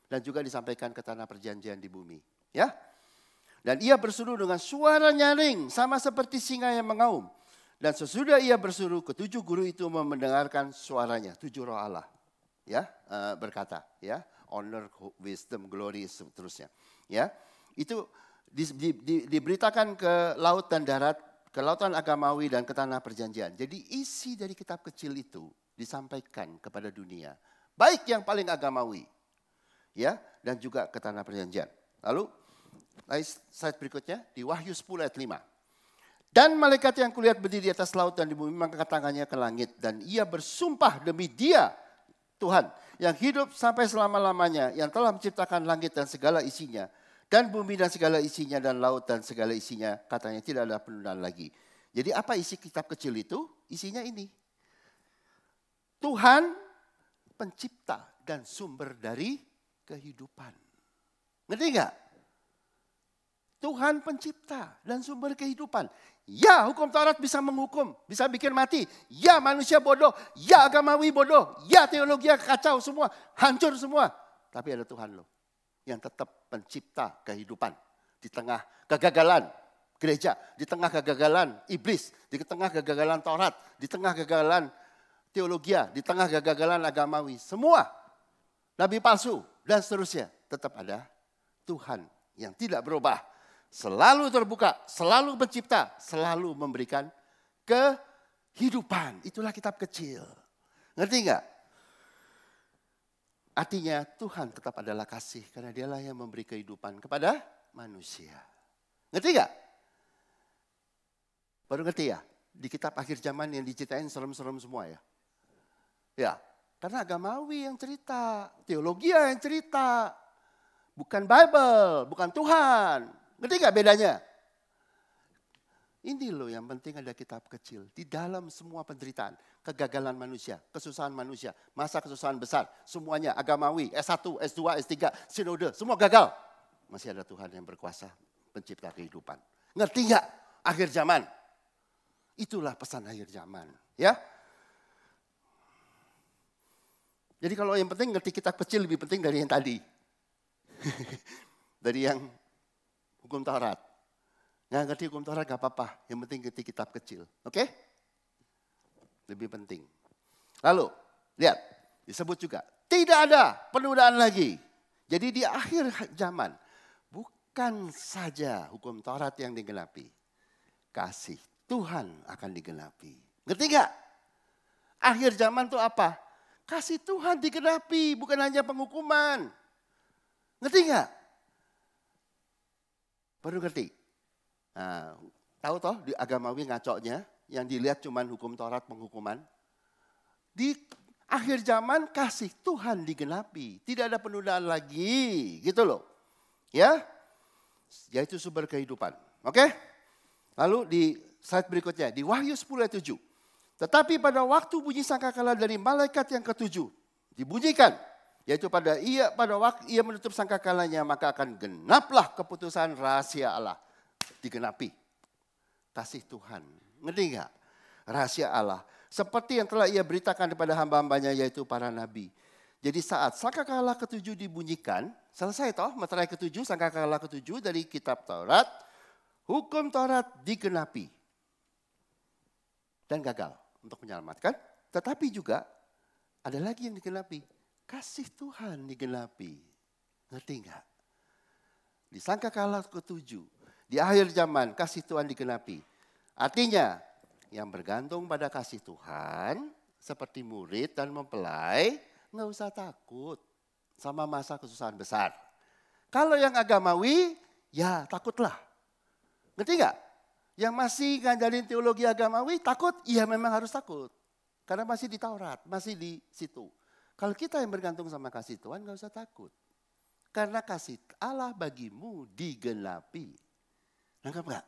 Dan juga disampaikan ke tanah perjanjian di bumi. Ya. Dan ia berseru dengan suara nyaring sama seperti singa yang mengaum. Dan sesudah ia berseru, ketujuh guru itu mendengarkan suaranya. 7 roh Allah. Ya, berkata. Ya, honor, wisdom, glory, seterusnya. Ya, itu diberitakan ke laut dan darat, ke lautan agamawi dan ke tanah perjanjian. Jadi isi dari kitab kecil itu disampaikan kepada dunia. Baik yang paling agamawi, ya, dan juga ke tanah perjanjian. Lalu Slide berikutnya, di Wahyu 10 ayat 5. Dan malaikat yang kulihat berdiri di atas laut dan di bumi mengangkat tangannya ke langit. Dan ia bersumpah demi Dia, Tuhan, yang hidup sampai selama-lamanya, yang telah menciptakan langit dan segala isinya, dan bumi dan segala isinya, dan laut dan segala isinya, katanya tidak ada penundaan lagi. Jadi apa isi kitab kecil itu? Isinya ini. Tuhan pencipta dan sumber dari kehidupan. Ngerti enggak? Tuhan pencipta dan sumber kehidupan. Ya, hukum Taurat bisa menghukum, bisa bikin mati. Ya, manusia bodoh. Ya, agamawi bodoh. Ya, teologi kacau semua, hancur semua. Tapi ada Tuhan loh yang tetap pencipta kehidupan di tengah kegagalan gereja, di tengah kegagalan iblis, di tengah kegagalan Taurat, di tengah kegagalan teologi, di tengah kegagalan agamawi. Semua nabi palsu dan seterusnya. Tetap ada Tuhan yang tidak berubah. Selalu terbuka, selalu pencipta, selalu memberikan kehidupan. Itulah kitab kecil. Ngerti enggak? Artinya Tuhan tetap adalah kasih karena Dialah yang memberi kehidupan kepada manusia. Ngerti enggak? Baru ngerti ya? Di kitab akhir zaman yang diceritain serem-serem semua ya. Ya, karena agamawi yang cerita, teologi yang cerita. Bukan Bible, bukan Tuhan. Ngerti gak bedanya? Ini loh yang penting ada kitab kecil. Di dalam semua penderitaan, kegagalan manusia, kesusahan manusia, masa kesusahan besar. Semuanya agamawi, S1, S2, S3, sinode, semua gagal. Masih ada Tuhan yang berkuasa pencipta kehidupan. Ngerti gak? Akhir zaman. Itulah pesan akhir zaman. Ya. Jadi kalau yang penting ngerti kitab kecil lebih penting dari yang tadi. Dari yang hukum Taurat. Nggak ngerti hukum Taurat gak apa-apa. Yang penting ngerti kitab kecil. Oke? Lebih penting. Lalu, lihat. Disebut juga. Tidak ada penundaan lagi. Jadi di akhir zaman. Bukan saja hukum Taurat yang digenapi. Kasih Tuhan akan digenapi. Ngerti gak? Akhir zaman itu apa? Kasih Tuhan digenapi. Bukan hanya penghukuman. Ngerti gak? Baru ngerti. Nah, tahu toh di agamawi ngacoknya yang dilihat cuman hukum Taurat penghukuman. Di akhir zaman kasih Tuhan digenapi, tidak ada penundaan lagi, gitu loh. Ya. Yaitu sumber kehidupan. Oke? Lalu di slide berikutnya di Wahyu 10 ayat 7. Tetapi pada waktu bunyi sangkakala dari malaikat yang ketujuh dibunyikan, yaitu pada waktu ia menutup sangkakalanya, maka akan genaplah keputusan rahasia Allah. Digenapi. Kasih Tuhan. Ngerti enggak? Rahasia Allah. Seperti yang telah ia beritakan kepada hamba-hambanya, yaitu para nabi. Jadi saat sangkakala ketujuh dibunyikan, selesai toh materai ketujuh, sangkakala ketujuh dari kitab Taurat, hukum Taurat digenapi. Dan gagal untuk menyelamatkan. Tetapi juga ada lagi yang digenapi. Kasih Tuhan digenapi. Ngerti enggak? Di sangkakala ketujuh. Di akhir zaman kasih Tuhan digenapi. Artinya yang bergantung pada kasih Tuhan. Seperti murid dan mempelai. Nggak usah takut sama masa kesusahan besar. Kalau yang agamawi ya takutlah. Ngerti enggak? Yang masih ngajarin teologi agamawi takut, iya memang harus takut. Karena masih di Taurat, masih di situ. Kalau kita yang bergantung sama kasih Tuhan gak usah takut. Karena kasih Allah bagimu digenapi. Nangkap gak?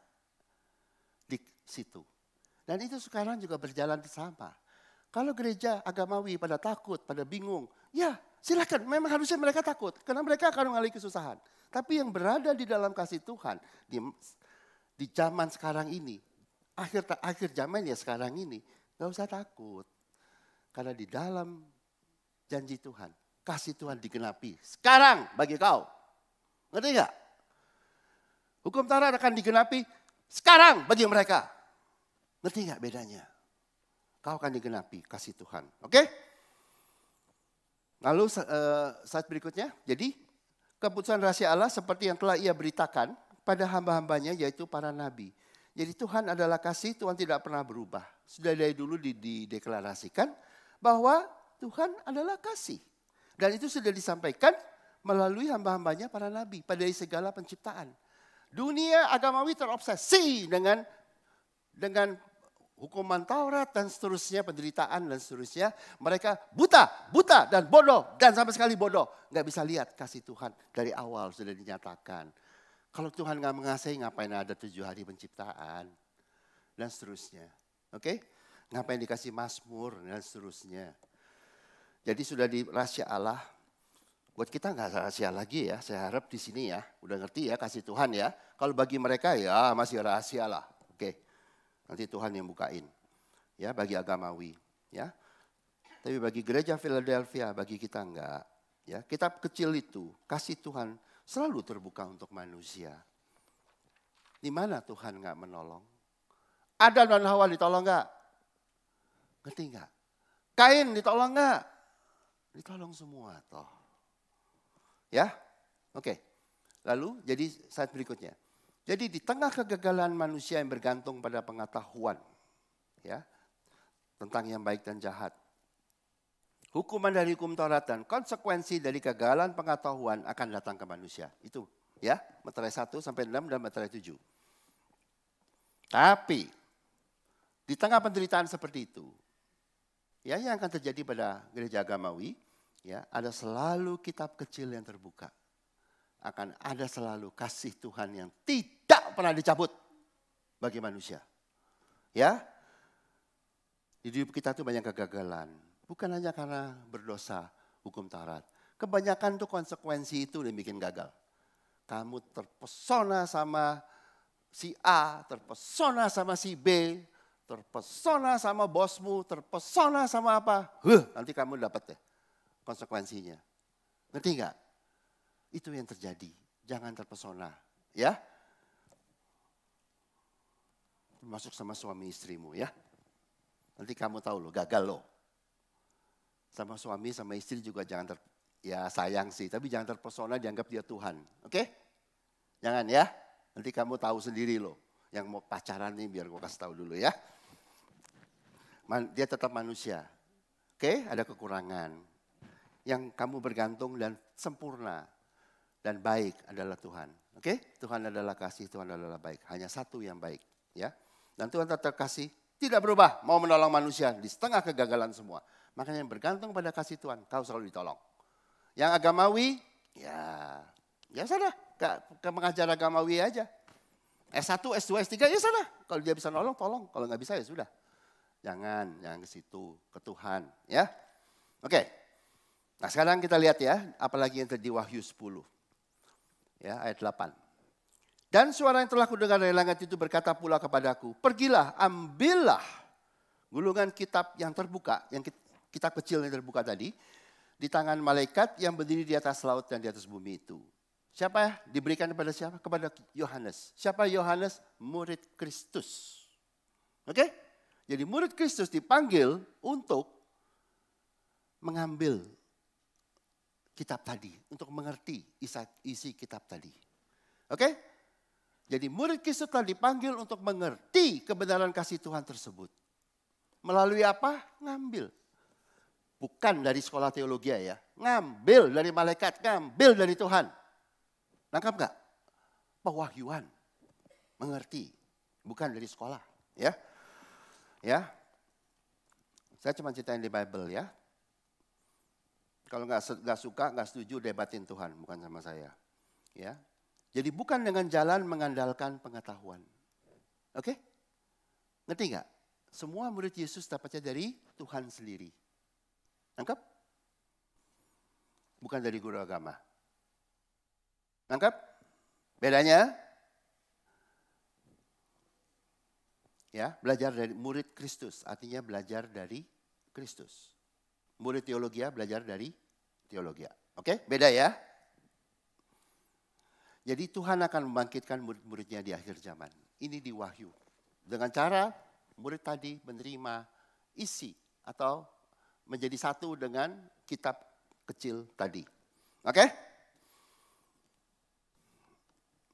Di situ. Dan itu sekarang juga berjalan sama. Kalau gereja agamawi pada takut, pada bingung. Ya silakan, memang harusnya mereka takut. Karena mereka akan mengalami kesusahan. Tapi yang berada di dalam kasih Tuhan, di zaman sekarang ini, akhir zaman ya sekarang ini, gak usah takut. Karena di dalam janji Tuhan, kasih Tuhan digenapi. Sekarang bagi kau. Ngerti gak? Hukum Taurat akan digenapi sekarang bagi mereka. Ngerti gak bedanya? Kau akan digenapi kasih Tuhan. Oke? Lalu saat berikutnya, jadi keputusan rahasia Allah seperti yang telah ia beritakan pada hamba-hambanya yaitu para nabi. Jadi Tuhan adalah kasih, Tuhan tidak pernah berubah. Sudah dari dulu dideklarasikan bahwa Tuhan adalah kasih. Dan itu sudah disampaikan melalui hamba-hambanya para nabi pada segala penciptaan. Dunia agamawi terobsesi dengan hukuman Taurat dan seterusnya, penderitaan dan seterusnya. Mereka buta dan bodoh dan sama sekali bodoh. Nggak bisa lihat kasih Tuhan dari awal sudah dinyatakan. Kalau Tuhan nggak mengasihi, ngapain ada 7 hari penciptaan dan seterusnya. Oke? Ngapain dikasih Mazmur dan seterusnya. Jadi sudah di rahasia Allah. Buat kita nggak rahasia lagi ya. Saya harap di sini ya, udah ngerti ya kasih Tuhan ya. Kalau bagi mereka ya masih rahasia lah. Oke, nanti Tuhan yang bukain. Ya bagi agamawi. Ya, tapi bagi gereja Philadelphia, bagi kita enggak. Ya, kitab kecil itu kasih Tuhan selalu terbuka untuk manusia. Di mana Tuhan nggak menolong? Adam dan Hawa ditolong nggak? Ngerti nggak? Kain ditolong nggak? Ditolong semua toh. Ya, oke. Lalu jadi slide berikutnya. Jadi di tengah kegagalan manusia yang bergantung pada pengetahuan, ya, tentang yang baik dan jahat, hukuman dari hukum Taurat dan konsekuensi dari kegagalan pengetahuan akan datang ke manusia. Itu, ya, Materai 1 sampai 6 dan Materai 7. Tapi di tengah penderitaan seperti itu, ya, yang akan terjadi pada gereja agamawi, ya, ada selalu kitab kecil yang terbuka. Akan ada selalu kasih Tuhan yang tidak pernah dicabut bagi manusia. Ya, di hidup kita tuh banyak kegagalan. Bukan hanya karena berdosa hukum Taurat. Kebanyakan tuh konsekuensi itu yang bikin gagal. Kamu terpesona sama si A, terpesona sama si B, terpesona sama bosmu, terpesona sama apa. Nanti kamu dapat deh konsekuensinya. Ngerti nggak? Itu yang terjadi. Jangan terpesona. Ya. Masuk sama suami istrimu ya. Nanti kamu tahu loh, gagal loh. Sama suami, sama istri juga jangan ya sayang sih. Tapi jangan terpesona dianggap dia Tuhan. Oke? Jangan ya. Nanti kamu tahu sendiri loh. Yang mau pacaran nih biar gue kasih tahu dulu ya. Dia tetap manusia. Oke? Ada kekurangan. Yang kamu bergantung dan sempurna dan baik adalah Tuhan. Oke? Tuhan adalah kasih, Tuhan adalah baik. Hanya satu yang baik. Ya. Dan Tuhan tetap kasih, tidak berubah. Mau menolong manusia di setengah kegagalan semua. Makanya yang bergantung pada kasih Tuhan, kau selalu ditolong. Yang agamawi, ya sana. Ke mengajar agamawi aja. S1, S2, S3, ya sana. Kalau dia bisa nolong, tolong. Kalau nggak bisa ya sudah. Jangan ke situ, ke Tuhan. Ya. Oke. Nah sekarang kita lihat ya, apalagi yang terjadi Wahyu 10. Ya, ayat 8. Dan suara yang telah kudengar dari langit itu berkata pula kepadaku, pergilah, ambillah gulungan kitab yang terbuka, yang kitab kecil yang terbuka tadi, di tangan malaikat yang berdiri di atas laut dan di atas bumi itu. Siapa ya? Diberikan kepada siapa? Kepada Yohanes. Siapa Yohanes? Murid Kristus. Oke? Jadi murid Kristus dipanggil untuk mengambil kitab tadi, untuk mengerti isi kitab tadi. Oke? Jadi murid Kristus telah dipanggil untuk mengerti kebenaran kasih Tuhan tersebut. Melalui apa? Ngambil. Bukan dari sekolah teologi ya. Ngambil dari malaikat, ngambil dari Tuhan. Nangkap gak? Pewahyuan. Mengerti. Bukan dari sekolah. Ya. Ya. Saya cuma ceritain di Bible ya. Kalau nggak suka, nggak setuju, debatin Tuhan, bukan sama saya. Ya, jadi bukan dengan jalan mengandalkan pengetahuan. Oke? Ngerti nggak? Semua murid Yesus dapatnya dari Tuhan sendiri. Nangkap? Bukan dari guru agama. Nangkap? Bedanya? Ya, belajar dari murid Kristus, artinya belajar dari Kristus. Murid teologia belajar dari teologia. Oke, beda ya. Jadi Tuhan akan membangkitkan murid-muridnya di akhir zaman. Ini di Wahyu. Dengan cara murid tadi menerima isi atau menjadi satu dengan kitab kecil tadi. Oke?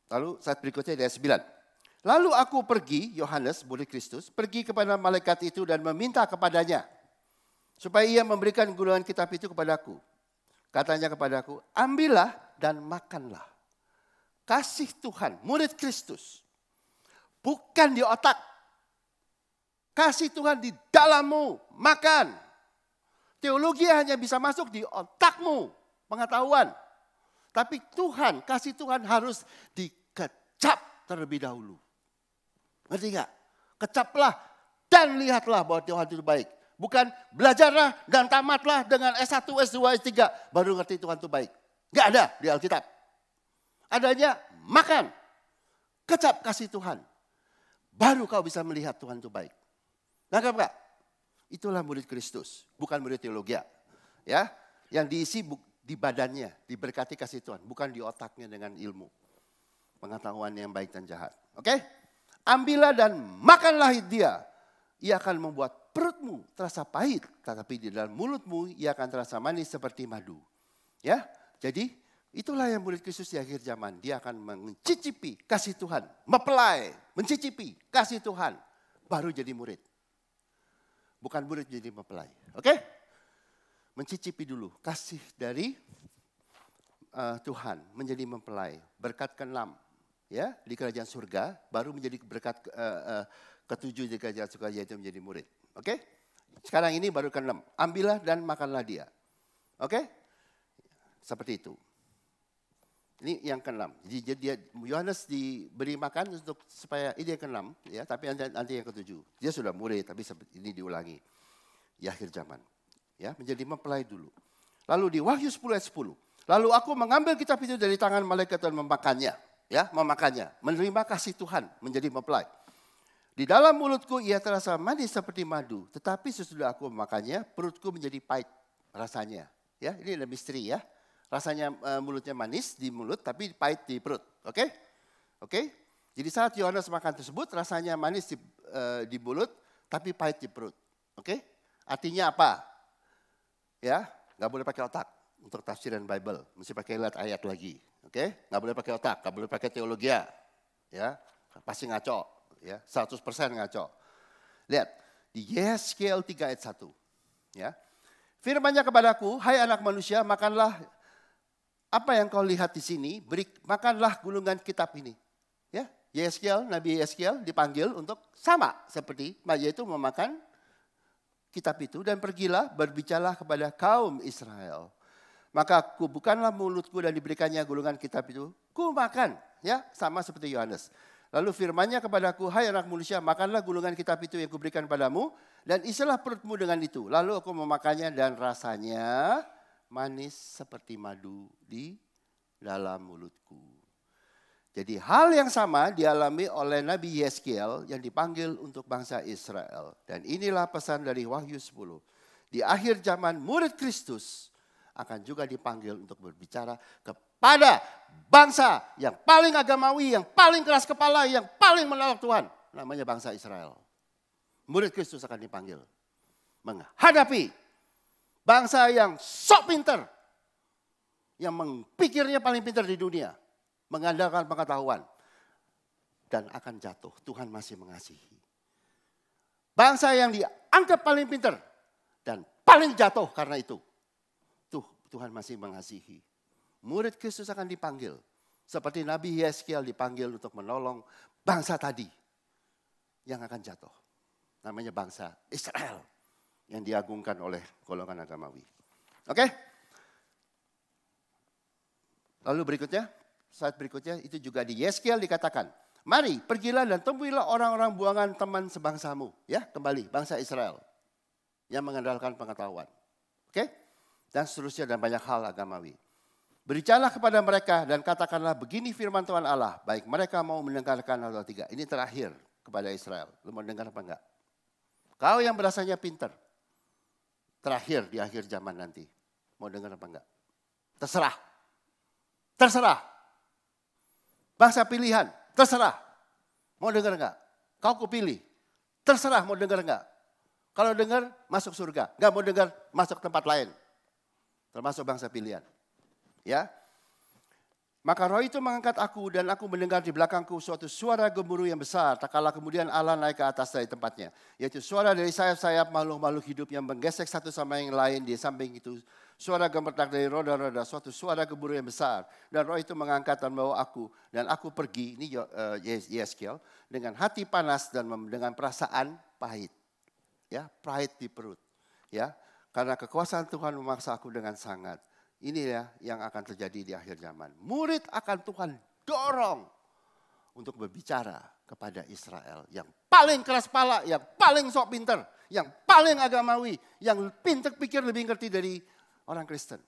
Lalu saat berikutnya di ayat 9. Lalu aku pergi, Yohanes, murid Kristus, pergi kepada malaikat itu dan meminta kepadanya, supaya ia memberikan gulungan kitab itu kepadaku. Katanya kepadaku, ambillah dan makanlah. kasih Tuhan, murid Kristus. Bukan di otak. Kasih Tuhan di dalammu, makan. Teologi hanya bisa masuk di otakmu, pengetahuan. Tapi Tuhan, kasih Tuhan harus dikecap terlebih dahulu. Ngerti gak? Kecaplah dan lihatlah bahwa Tuhan itu baik. Bukan belajarlah dan tamatlah dengan S1, S2, S3 baru ngerti Tuhan itu baik. Gak ada di Alkitab. Adanya makan, kecap kasih Tuhan. Baru kau bisa melihat Tuhan itu baik. Nangkap gak? Itulah murid Kristus, bukan murid teologi. Ya, yang diisi di badannya, diberkati kasih Tuhan, bukan di otaknya dengan ilmu. Pengetahuan yang baik dan jahat. Oke? Ambillah dan makanlah dia. Ia akan membuat perutmu terasa pahit, tetapi di dalam mulutmu ia akan terasa manis seperti madu. Ya, jadi itulah yang murid Kristus di akhir zaman. Dia akan mencicipi kasih Tuhan, mempelai, mencicipi kasih Tuhan, baru jadi murid. Bukan murid jadi mempelai. Oke? Mencicipi dulu kasih dari Tuhan menjadi mempelai. Berkat ke-6 ya di kerajaan surga, baru menjadi berkat ke-7 di kerajaan surga, yaitu menjadi murid. Oke? Sekarang ini baru ke-6. Ambillah dan makanlah dia. Oke? Seperti itu. Ini yang ke-6. Jadi Yohanes diberi makan supaya ini yang ke-6, ya, tapi nanti yang ke-7. Dia sudah murid, tapi ini diulangi di akhir zaman. Ya, menjadi mempelai dulu. Lalu di Wahyu 10 ayat 10. Lalu aku mengambil kitab itu dari tangan malaikat dan memakannya, ya, memakannya, menerima kasih Tuhan menjadi mempelai. Di dalam mulutku ia terasa manis seperti madu, tetapi sesudah aku memakannya, perutku menjadi pahit rasanya. Ya, ini ada misteri ya. Rasanya mulutnya manis di mulut, tapi pahit di perut. Oke? Oke? Jadi saat Yohanes makan tersebut, rasanya manis di mulut, tapi pahit di perut. Oke? Artinya apa? Ya, nggak boleh pakai otak untuk tafsiran Bible. Mesti pakai lihat ayat lagi. Oke? Nggak boleh pakai otak, nggak boleh pakai teologi. Ya, pasti ngaco. Ya, 100% ngaco. Lihat, di Yeskiel 3 ayat 1. Ya. Firman-Nya kepadaku, hai anak manusia, makanlah apa yang kau lihat di sini, makanlah gulungan kitab ini. Ya, Yeskiel, Nabi Yeskiel dipanggil untuk sama seperti yaitu memakan kitab itu dan pergilah berbicaralah kepada kaum Israel. Maka bukanlah mulutku dan diberikannya gulungan kitab itu, ku makan, ya, sama seperti Yohanes. Lalu firman-Nya kepadaku, hai anak manusia, makanlah gulungan kitab itu yang kuberikan padamu dan isilah perutmu dengan itu. Lalu aku memakannya dan rasanya manis seperti madu di dalam mulutku. Jadi hal yang sama dialami oleh Nabi Yeskiel yang dipanggil untuk bangsa Israel. Dan inilah pesan dari Wahyu 10. Di akhir zaman murid Kristus akan juga dipanggil untuk berbicara kepada bangsa yang paling agamawi, yang paling keras kepala, yang paling menolak Tuhan. Namanya bangsa Israel. Murid Kristus akan dipanggil menghadapi bangsa yang sok pinter, yang pikirnya paling pintar di dunia, mengandalkan pengetahuan, dan akan jatuh. Tuhan masih mengasihi. Bangsa yang dianggap paling pintar dan paling jatuh karena itu. Tuhan masih mengasihi. Murid Kristus akan dipanggil. Seperti Nabi Yeskiel dipanggil untuk menolong bangsa tadi yang akan jatuh. Namanya bangsa Israel yang diagungkan oleh golongan agamawi. Oke? Lalu berikutnya, saat berikutnya itu juga di Yeskiel dikatakan, mari pergilah dan temuilah orang-orang buangan teman sebangsamu. Ya, kembali bangsa Israel yang mengandalkan pengetahuan. Oke? Dan seterusnya dan banyak hal agamawi. Bericaralah kepada mereka dan katakanlah begini firman Tuhan Allah. Baik mereka mau mendengarkan atau tidak. Ini terakhir kepada Israel. Lu mau dengar apa enggak? Kau yang berasanya pintar. Terakhir di akhir zaman nanti. Mau dengar apa enggak? Terserah. Terserah. Bangsa pilihan. Terserah. Mau dengar enggak? Kau kupilih. Terserah mau dengar enggak? Kalau dengar masuk surga. Enggak mau dengar masuk tempat lain. Termasuk bangsa pilihan. Ya. Maka roh itu mengangkat aku dan aku mendengar di belakangku suatu suara gemuruh yang besar. Tak kalah kemudian Allah naik ke atas dari tempatnya. Yaitu suara dari sayap-sayap makhluk-makhluk hidup yang menggesek satu sama yang lain. Di samping itu suara gemetar dari roda-roda, suatu suara gemuruh yang besar. Dan roh itu mengangkat dan membawa aku. Dan aku pergi, ini Yeskiel, dengan hati panas dan dengan perasaan pahit. Ya, pahit di perut. Ya, karena kekuasaan Tuhan memaksa aku dengan sangat. Inilah yang akan terjadi di akhir zaman. Murid akan Tuhan dorong untuk berbicara kepada Israel. Yang paling keras kepala, yang paling sok pinter, yang paling agamawi, yang pinter pikir lebih ngerti dari orang Kristen.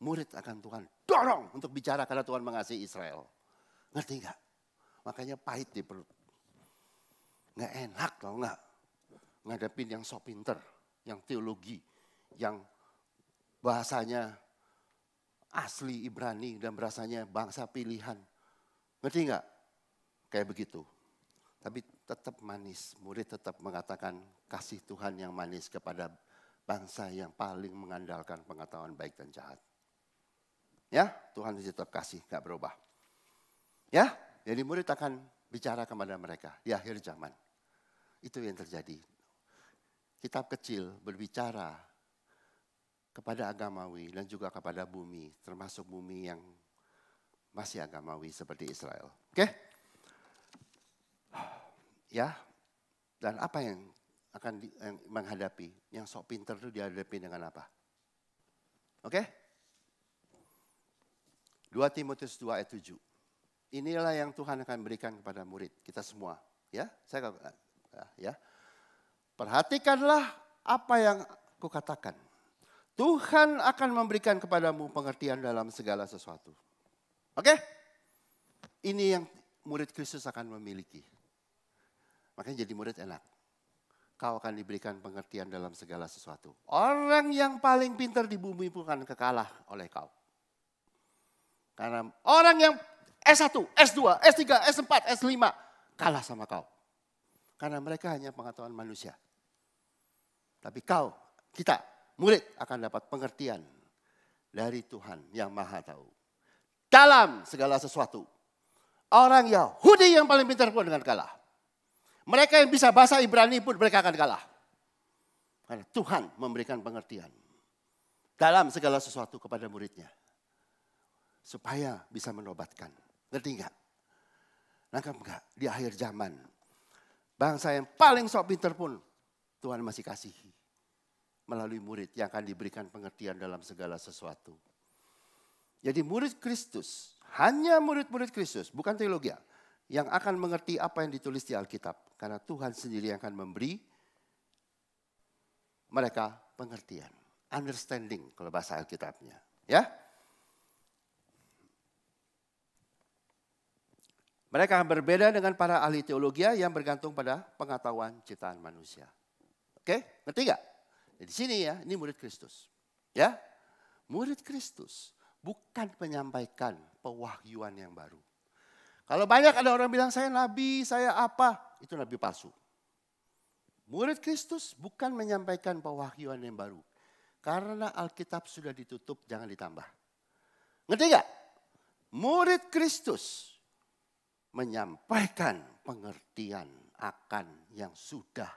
Murid akan Tuhan dorong untuk bicara karena Tuhan mengasihi Israel. Ngerti gak? Makanya pahit di perut. Gak enak tau gak? Ngadepin yang sok pinter, yang teologi, yang bahasanya asli Ibrani dan berasanya bangsa pilihan. Ngerti nggak? Kayak begitu. Tapi tetap manis. Murid tetap mengatakan kasih Tuhan yang manis kepada bangsa yang paling mengandalkan pengetahuan baik dan jahat. Ya, Tuhan tetap kasih, nggak berubah. Ya, jadi murid akan bicara kepada mereka di akhir zaman. Itu yang terjadi. Kitab kecil berbicara kepada agamawi dan juga kepada bumi, termasuk bumi yang masih agamawi seperti Israel. Oke? Ya, dan apa yang akan menghadapi? Yang sok pinter itu dihadapi dengan apa? Oke? 2 Timotius 2 ayat 7. Inilah yang Tuhan akan berikan kepada murid kita semua. Ya, ya. Perhatikanlah apa yang kukatakan. Tuhan akan memberikan kepadamu pengertian dalam segala sesuatu. Oke? Ini yang murid Kristus akan memiliki. Makanya jadi murid enak. Kau akan diberikan pengertian dalam segala sesuatu. Orang yang paling pintar di bumi bukan kekalah oleh kau. Karena orang yang S1, S2, S3, S4, S5 kalah sama kau. Karena mereka hanya pengetahuan manusia. Tapi kau, kita, murid akan dapat pengertian dari Tuhan yang Maha Tahu. Dalam segala sesuatu. Orang Yahudi yang paling pintar pun dengan kalah. Mereka yang bisa bahasa Ibrani pun mereka akan kalah. Karena Tuhan memberikan pengertian. Dalam segala sesuatu kepada muridnya. Supaya bisa menobatkan. Ngerti enggak? Nangkap enggak? Di akhir zaman. Bangsa yang paling sok pintar pun Tuhan masih kasihi. Melalui murid yang akan diberikan pengertian dalam segala sesuatu. Jadi murid Kristus, hanya murid-murid Kristus, bukan teologi, yang akan mengerti apa yang ditulis di Alkitab. Karena Tuhan sendiri yang akan memberi mereka pengertian. Understanding kalau bahasa Alkitabnya. Ya. Mereka akan berbeda dengan para ahli teologi yang bergantung pada pengetahuan ciptaan manusia. Oke, ngerti gak? Di sini ya, ini murid Kristus. Ya, murid Kristus bukan menyampaikan pewahyuan yang baru. Kalau banyak ada orang bilang saya nabi, saya apa, itu nabi palsu. Murid Kristus bukan menyampaikan pewahyuan yang baru. Karena Alkitab sudah ditutup, jangan ditambah. Ngerti gak? Murid Kristus menyampaikan pengertian akan yang sudah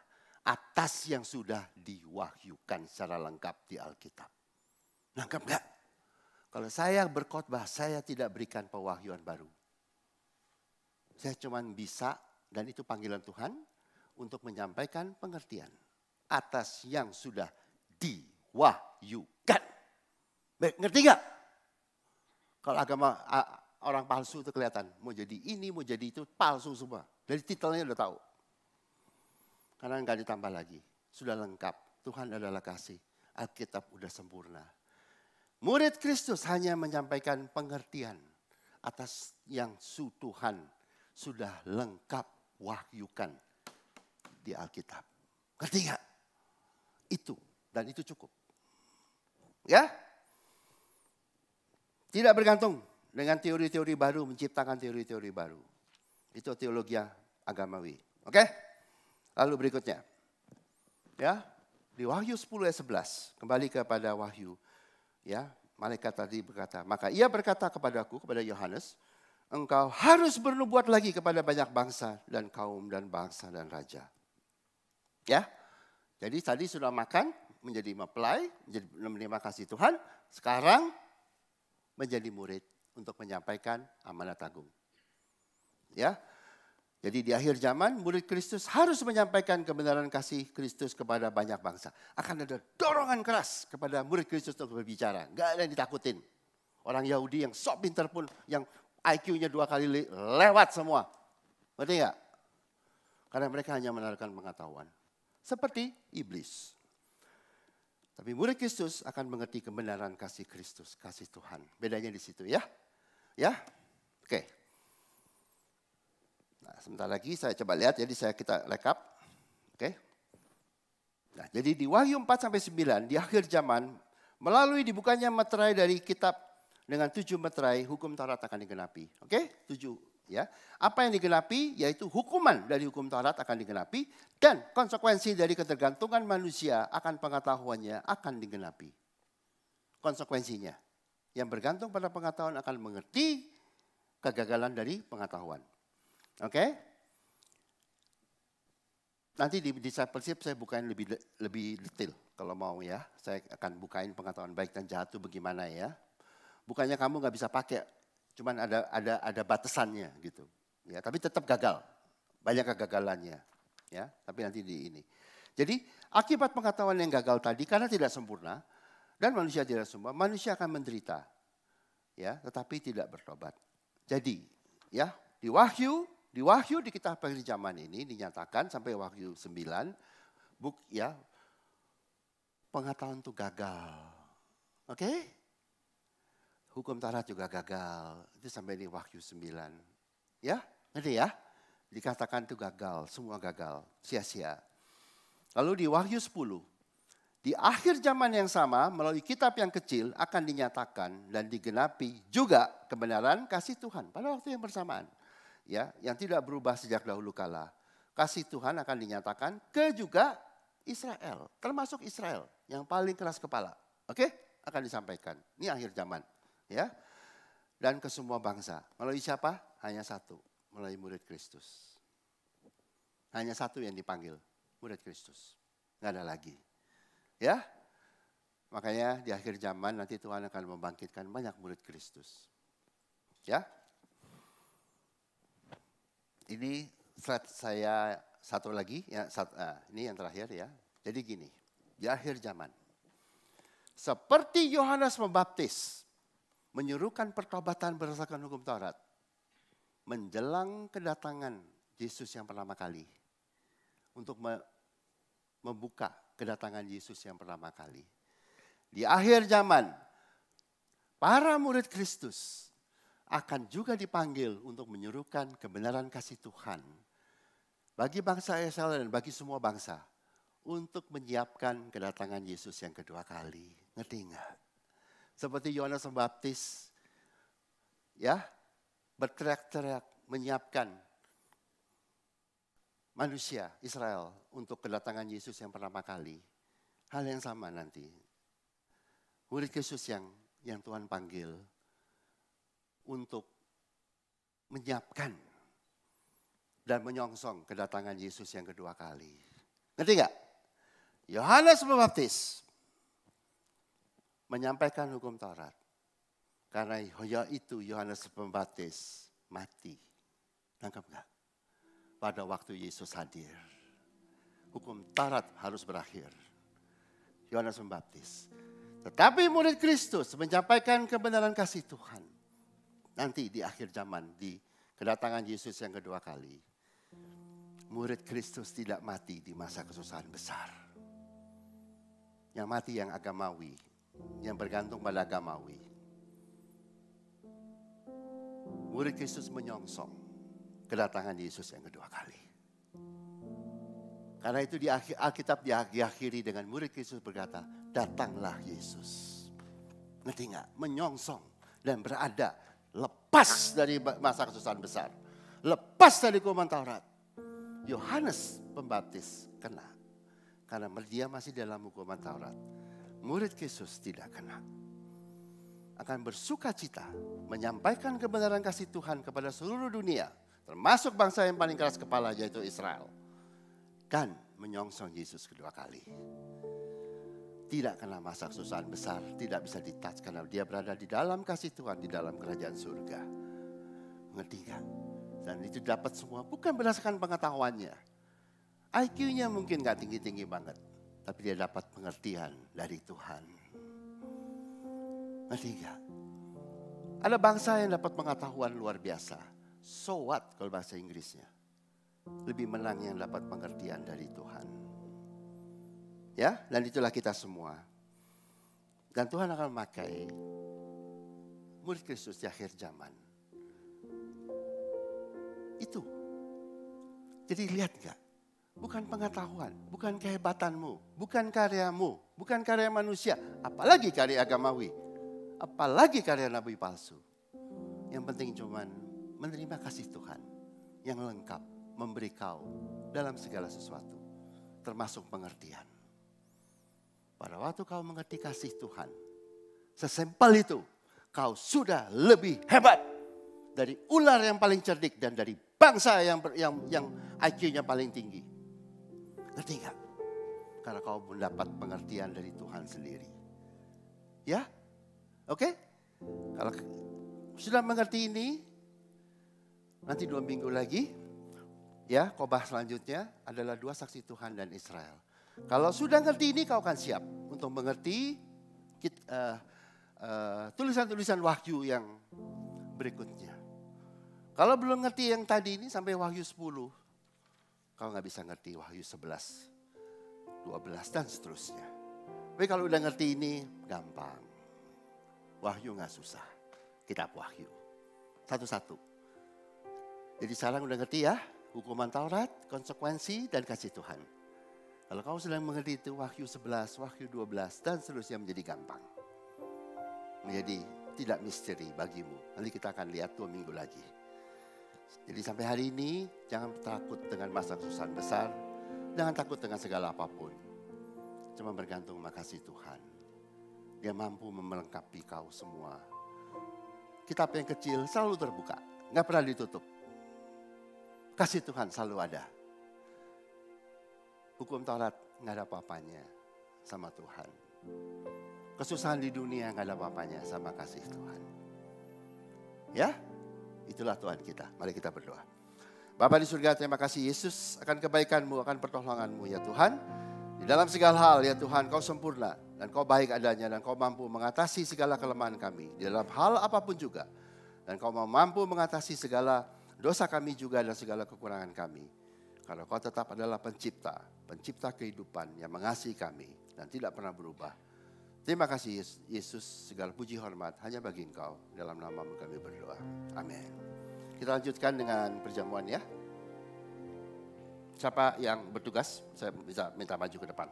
atas yang sudah diwahyukan secara lengkap di Alkitab. Nangkap enggak? Kalau saya berkhotbah, saya tidak berikan pewahyuan baru. Saya cuma bisa, dan itu panggilan Tuhan, untuk menyampaikan pengertian atas yang sudah diwahyukan. Baik, ngerti enggak? Kalau agama orang palsu itu kelihatan. Mau jadi ini, mau jadi itu, palsu semua. Dari titelnya udah tahu. Karena enggak ditambah lagi. Sudah lengkap. Tuhan adalah kasih. Alkitab udah sempurna. Murid Kristus hanya menyampaikan pengertian atas yang Tuhan sudah lengkap wahyukan di Alkitab. Ngerti enggak? Itu. Dan itu cukup. Ya? Tidak bergantung dengan teori-teori baru, menciptakan teori-teori baru. Itu teologi agamawi. Oke? Lalu berikutnya. Ya, di Wahyu 10 ayat 11, kembali kepada Wahyu. Ya, malaikat tadi berkata, maka ia berkata kepadaku, kepada Yohanes, engkau harus bernubuat lagi kepada banyak bangsa dan kaum dan bangsa dan raja. Ya, jadi tadi sudah makan, menjadi mempelai, menjadi menerima kasih Tuhan. Sekarang menjadi murid untuk menyampaikan amanat agung. Ya, jadi di akhir zaman murid Kristus harus menyampaikan kebenaran kasih Kristus kepada banyak bangsa. Akan ada dorongan keras kepada murid Kristus untuk berbicara. Gak ada yang ditakutin. Orang Yahudi yang sok pintar pun, yang IQ-nya 2 kali lewat semua. Ngerti gak? Karena mereka hanya menawarkan pengetahuan. Seperti iblis. Tapi murid Kristus akan mengerti kebenaran kasih Kristus, kasih Tuhan. Bedanya di situ ya. Ya, oke. Nah, sebentar lagi saya coba lihat, jadi kita rekap. Oke. Nah, jadi di Wahyu 4-9 di akhir zaman melalui dibukanya meterai dari kitab dengan 7 meterai hukum Taurat akan digenapi. Oke? 7 ya. Apa yang digenapi yaitu hukuman dari hukum Taurat akan digenapi dan konsekuensi dari ketergantungan manusia akan pengetahuannya akan digenapi. Konsekuensinya yang bergantung pada pengetahuan akan mengerti kegagalan dari pengetahuan. Oke? Nanti di discipleship saya bukain lebih detail kalau mau ya. Saya akan bukain pengetahuan baik dan jahat itu bagaimana ya. Bukannya kamu nggak bisa pakai, cuman ada batasannya gitu. Ya, tapi tetap gagal. Banyak kegagalannya. Ya, tapi nanti di ini. Jadi akibat pengetahuan yang gagal tadi karena tidak sempurna dan manusia tidak sempurna, manusia akan menderita. Ya, tetapi tidak bertobat. Jadi, ya, di Wahyu di kitab akhir zaman ini dinyatakan sampai Wahyu 9, pengetahuan itu gagal. Oke? Hukum Taurat juga gagal. Itu sampai di Wahyu 9. Ya, ngerti ya? Dikatakan itu gagal, semua gagal, sia-sia. Lalu di Wahyu 10, di akhir zaman yang sama melalui kitab yang kecil akan dinyatakan dan digenapi juga kebenaran kasih Tuhan pada waktu yang bersamaan. Ya, yang tidak berubah sejak dahulu kala. Kasih Tuhan akan dinyatakan ke juga Israel, termasuk Israel yang paling keras kepala. Oke? Akan disampaikan. Ini akhir zaman, ya. Dan ke semua bangsa. Melalui siapa? Hanya satu, melalui murid Kristus. Hanya satu yang dipanggil, murid Kristus. Enggak ada lagi. Ya? Makanya di akhir zaman nanti Tuhan akan membangkitkan banyak murid Kristus. Ya? Ini slide saya satu lagi, ya, ini yang terakhir ya. Jadi gini, di akhir zaman. Seperti Yohanes Pembaptis menyuruhkan pertobatan berdasarkan hukum Taurat. Menjelang kedatangan Yesus yang pertama kali. Untuk membuka kedatangan Yesus yang pertama kali. Di akhir zaman, para murid Kristus akan juga dipanggil untuk menyuruhkan kebenaran kasih Tuhan bagi bangsa Israel dan bagi semua bangsa untuk menyiapkan kedatangan Yesus yang kedua kali. Ngerti enggak? Seperti Yohanes Pembaptis ya, berteriak-teriak menyiapkan manusia Israel untuk kedatangan Yesus yang pertama kali. Hal yang sama nanti. Murid Yesus yang Tuhan panggil untuk menyiapkan dan menyongsong kedatangan Yesus yang kedua kali. Ngerti gak? Yohanes Pembaptis menyampaikan hukum Taurat. Karena itu Yohanes Pembaptis mati. Tangkap gak? Pada waktu Yesus hadir. Hukum Taurat harus berakhir. Yohanes Pembaptis. Tetapi murid Kristus menyampaikan kebenaran kasih Tuhan. Nanti di akhir zaman, di kedatangan Yesus yang kedua kali. Murid Kristus tidak mati di masa kesusahan besar. Yang mati yang agamawi, yang bergantung pada agamawi. Murid Kristus menyongsong kedatangan Yesus yang kedua kali. Karena itu di Alkitab diakhiri dengan murid Kristus berkata, datanglah Yesus. Ngerti gak? Menyongsong dan berada lepas dari masa kesusahan besar. Lepas dari hukuman Taurat. Yohanes Pembaptis kena. Karena dia masih dalam hukuman Taurat. Murid Yesus tidak kena. akan bersuka cita menyampaikan kebenaran kasih Tuhan kepada seluruh dunia, termasuk bangsa yang paling keras kepala yaitu Israel, dan menyongsong Yesus kedua kali. Tidak kena masa kesusahan besar, tidak bisa ditouch karena dia berada di dalam kasih Tuhan, di dalam kerajaan surga. Ngerti gak? Dan itu dapat semua bukan berdasarkan pengetahuannya. IQ-nya mungkin gak tinggi-tinggi banget, tapi dia dapat pengertian dari Tuhan. Ngerti gak? Ada bangsa yang dapat pengetahuan luar biasa. So what kalau bahasa Inggrisnya? Lebih menang yang dapat pengertian dari Tuhan. Ya, dan itulah kita semua. Dan Tuhan akan memakai murid Kristus di akhir zaman. Itu. Jadi lihat gak? Bukan pengetahuan, bukan kehebatanmu, bukan karyamu, bukan karya manusia, apalagi karya agamawi, apalagi karya nabi palsu. Yang penting cuman menerima kasih Tuhan yang lengkap, memberi kau dalam segala sesuatu, termasuk pengertian. Pada waktu kau mengerti kasih Tuhan, sesimpel itu, kau sudah lebih hebat dari ular yang paling cerdik dan dari bangsa yang IQ-nya paling tinggi. Ngerti gak? Karena kau mendapat pengertian dari Tuhan sendiri. Ya? Oke? Kalau sudah mengerti ini, nanti 2 minggu lagi, ya, khotbah selanjutnya adalah 2 saksi Tuhan dan Israel. Kalau sudah ngerti ini, kau akan siap untuk mengerti tulisan-tulisan wahyu yang berikutnya. Kalau belum ngerti yang tadi ini sampai wahyu 10, kau gak bisa ngerti wahyu 11, 12 dan seterusnya. Tapi kalau udah ngerti ini, gampang. Wahyu gak susah. Kitab wahyu. Satu-satu. Jadi sekarang udah ngerti ya, hukuman Taurat, konsekuensi, dan kasih Tuhan. Kalau kau sedang mengerti itu wahyu 11, wahyu 12, dan seterusnya menjadi gampang. Menjadi tidak misteri bagimu. Nanti kita akan lihat 2 minggu lagi. Jadi sampai hari ini jangan takut dengan masa kesusahan besar. Jangan takut dengan segala apapun. Cuma bergantung makasih Tuhan. Dia mampu melengkapi kau semua. Kitab yang kecil selalu terbuka. Gak pernah ditutup. Kasih Tuhan selalu ada. Hukum Taurat gak ada apa-apanya sama Tuhan. Kesusahan di dunia gak ada apa-apanya sama kasih Tuhan. Ya? Itulah Tuhan kita. Mari kita berdoa. Bapa di surga, terima kasih Yesus akan kebaikan-Mu, akan pertolongan-Mu ya Tuhan. Di dalam segala hal ya Tuhan, Kau sempurna dan Kau baik adanya dan Kau mampu mengatasi segala kelemahan kami. Di dalam hal apapun juga. Dan Kau mampu mengatasi segala dosa kami juga dan segala kekurangan kami. Karena Kau tetap adalah pencipta kehidupan yang mengasihi kami dan tidak pernah berubah. Terima kasih Yesus, segala puji hormat hanya bagi Engkau. Dalam nama-Mu kami berdoa. Amin. Kita lanjutkan dengan perjamuan ya. Siapa yang bertugas, saya bisa minta maju ke depan.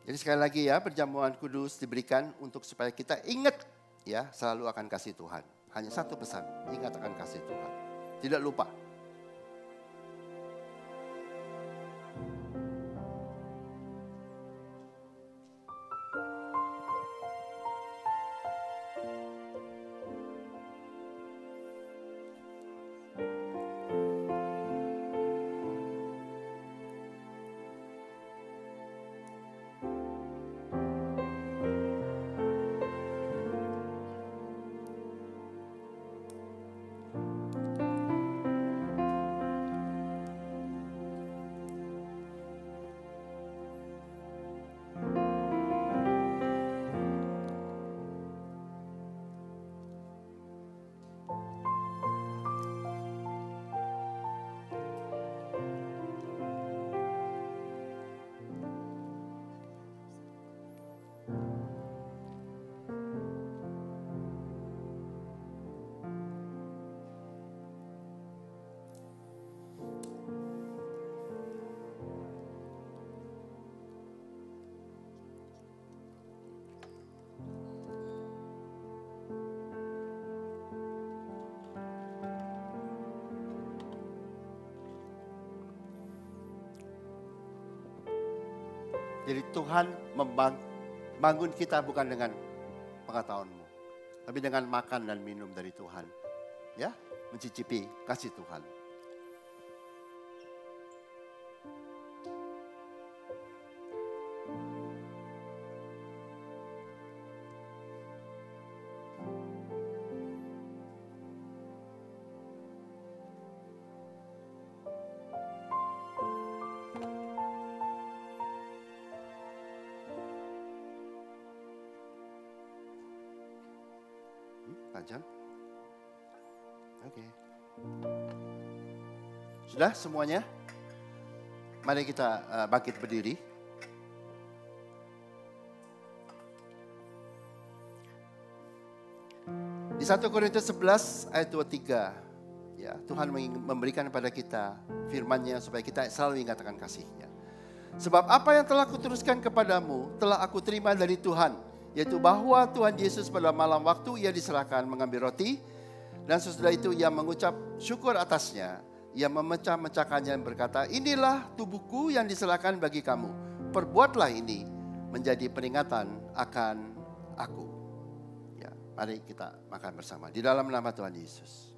Jadi sekali lagi ya, perjamuan kudus diberikan untuk supaya kita ingat ya, selalu akan kasih Tuhan. Hanya satu pesan, ingat akan kasih Tuhan. Tidak lupa. Jadi Tuhan membangun kita bukan dengan pengetahuanmu, tapi dengan makan dan minum dari Tuhan. Ya, mencicipi kasih Tuhan. Panjang? Oke. Sudah semuanya? Mari kita bangkit berdiri. Di 1 Korintus 11 ayat 23, ya, Tuhan memberikan kepada kita firman-Nya supaya kita selalu ingat akan kasih-Nya. Sebab apa yang telah kuteruskan kepadamu telah aku terima dari Tuhan, yaitu bahwa Tuhan Yesus pada malam waktu ia diserahkan mengambil roti, dan sesudah itu ia mengucap syukur atasnya, ia memecah-mecahkannya dan berkata, inilah tubuhku yang diserahkan bagi kamu, perbuatlah ini menjadi peringatan akan aku. Ya, mari kita makan bersama di dalam nama Tuhan Yesus.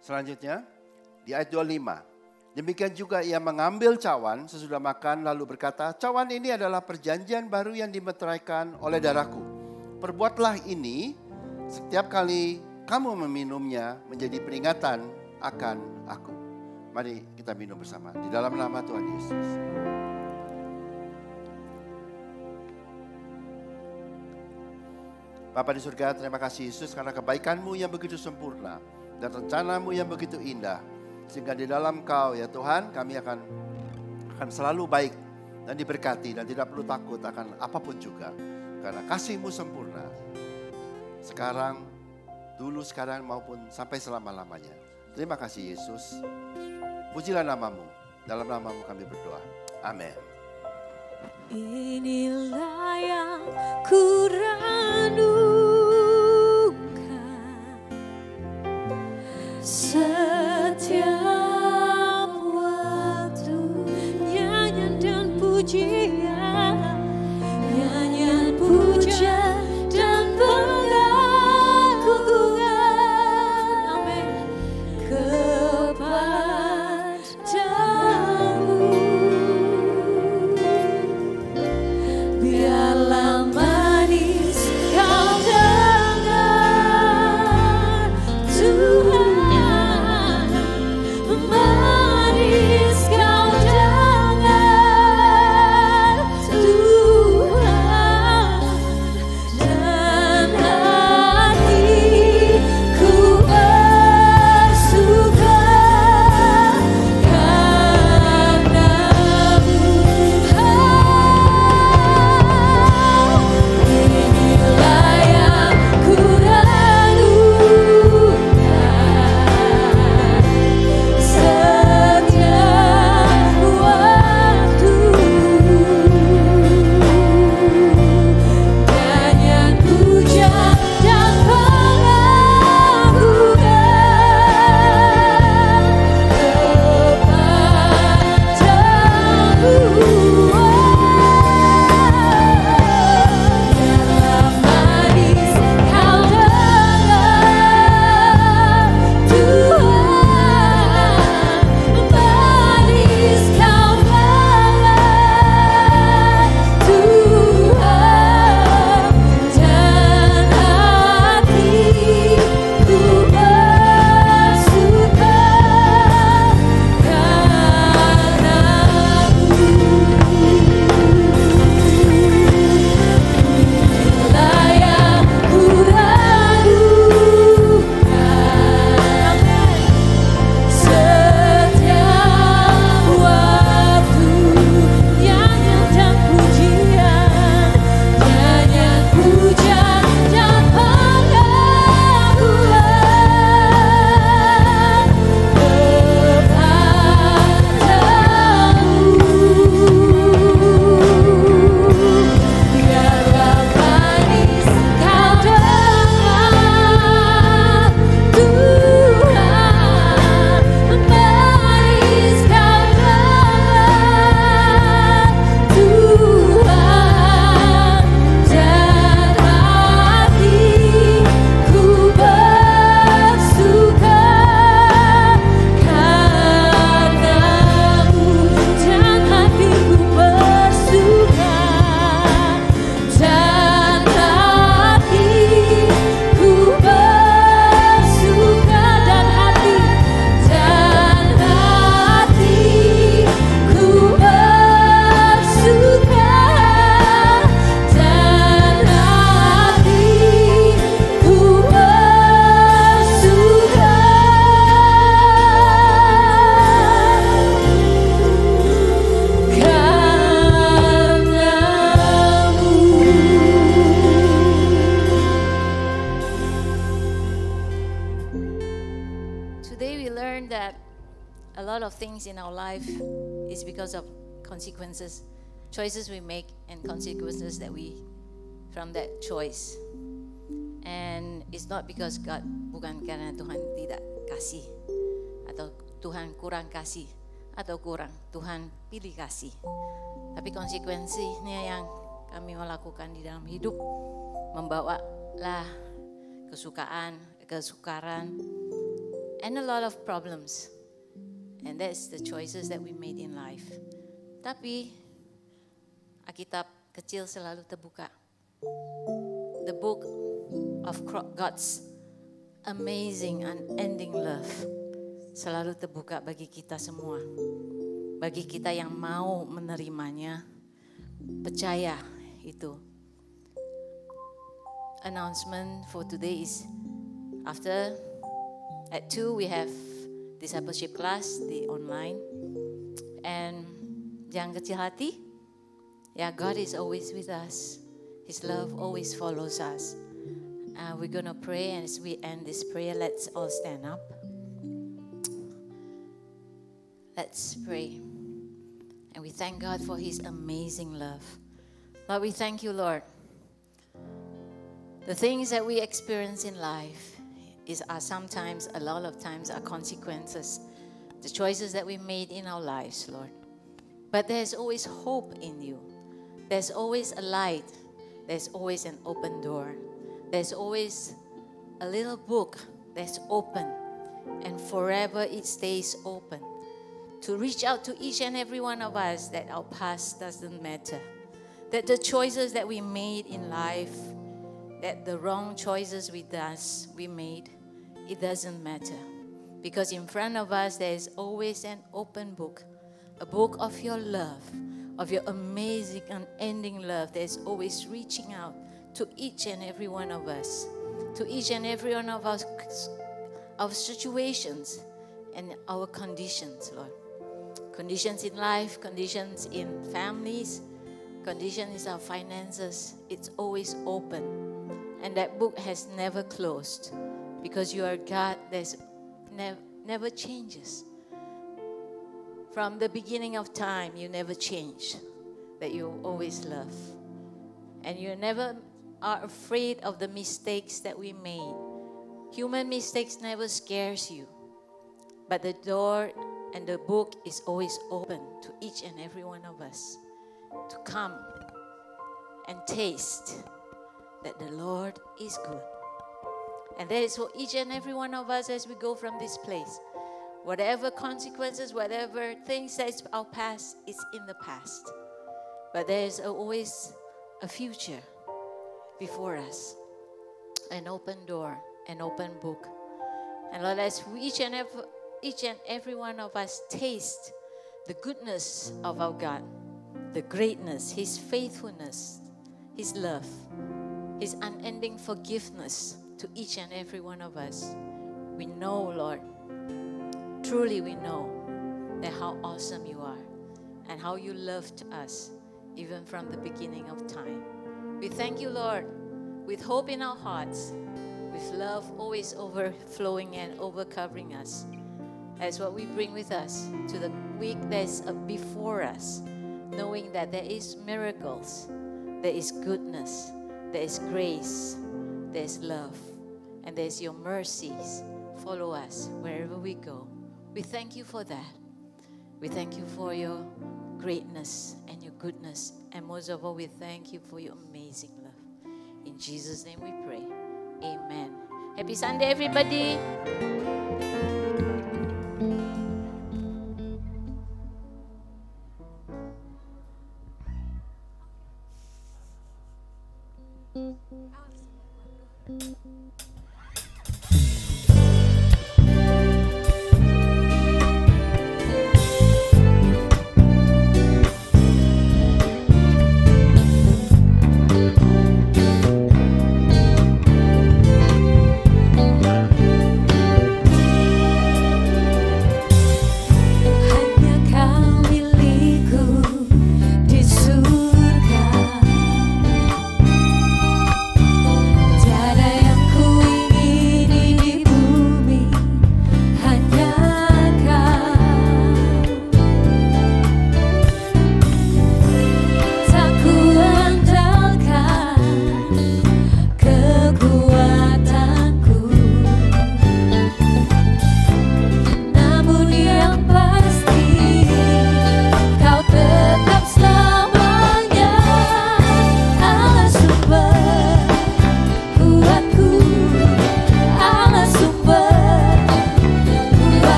Selanjutnya, di ayat 25. Demikian juga ia mengambil cawan sesudah makan lalu berkata, cawan ini adalah perjanjian baru yang dimeteraikan oleh darahku. Perbuatlah ini setiap kali kamu meminumnya menjadi peringatan akan aku. Mari kita minum bersama di dalam nama Tuhan Yesus. Bapa di surga, terima kasih Yesus karena kebaikan-Mu yang begitu sempurna dan rencana-Mu yang begitu indah. Sehingga di dalam Kau ya Tuhan kami akan selalu baik dan diberkati dan tidak perlu takut akan apapun juga. Karena kasih-Mu sempurna. Sekarang, dulu, sekarang maupun sampai selama-lamanya. Terima kasih Yesus. Pujilah nama-Mu. Dalam nama-Mu kami berdoa. Amin. Inilah yang ku rindukan, setiap waktu nyanyian dan pujian, nyanyian puja dan pengagungan, amin, kepadamu. Biarlah manis kau dengar Tuhan, today we learned that a lot of things in our life is because of consequences, choices we make and consequences that we from that choice. And it's not because God, bukan karena Tuhan tidak kasih atau Tuhan kurang kasih atau kurang Tuhan pilih kasih. Tapi konsekuensinya yang kami melakukan di dalam hidup membawalah kesukaran, and a lot of problems. And that's the choices that we made in life. Tapi Alkitab kecil selalu terbuka. The book of God's amazing unending love selalu terbuka bagi kita semua. Bagi kita yang mau menerimanya, percaya itu. Announcement for today is after at 2 we have discipleship class di online. And jangan kecil hati. Yeah, God is always with us. His love always follows us. We're going to pray, and as we end this prayer, let's all stand up. Let's pray. And we thank God for His amazing love. Lord, we thank you, Lord. The things that we experience in life are sometimes, a lot of times, are consequences. The choices that we made in our lives, Lord. But there's always hope in you. There's always a light. There's always an open door. There's always a little book that's open, and forever it stays open. To reach out to each and every one of us that our past doesn't matter. That the choices that we made in life, that the wrong choices we made, it doesn't matter. Because in front of us there is always an open book. A book of your love, of your amazing unending love that is always reaching out to each and every one of us, to each and every one of our situations and our conditions, Lord. Conditions in life, conditions in families, conditions in our finances, it's always open. And that book has never closed because you are God that never changes. From the beginning of time, you never change, that you always love. And you never are afraid of the mistakes that we made. Human mistakes never scares you. But the door and the book is always open to each and every one of us to come and taste that the Lord is good. And that is for each and every one of us as we go from this place. Whatever consequences, whatever things that's our past, is in the past. But there is always a future before us. An open door, an open book. And Lord, as each and every one of us taste the goodness of our God, the greatness, His faithfulness, His love, His unending forgiveness to each and every one of us, we know, Lord, truly we know that how awesome you are and how you loved us even from the beginning of time. We thank you, Lord, with hope in our hearts, with love always overflowing and overcovering us. That's what we bring with us to the week that's before us, knowing that there is miracles, there is goodness, there is grace, there is love, and there is your mercies follow us wherever we go. We thank you for that. We thank you for your greatness and your goodness. And most of all, we thank you for your amazing love. In Jesus' name we pray. Amen. Happy Sunday, everybody.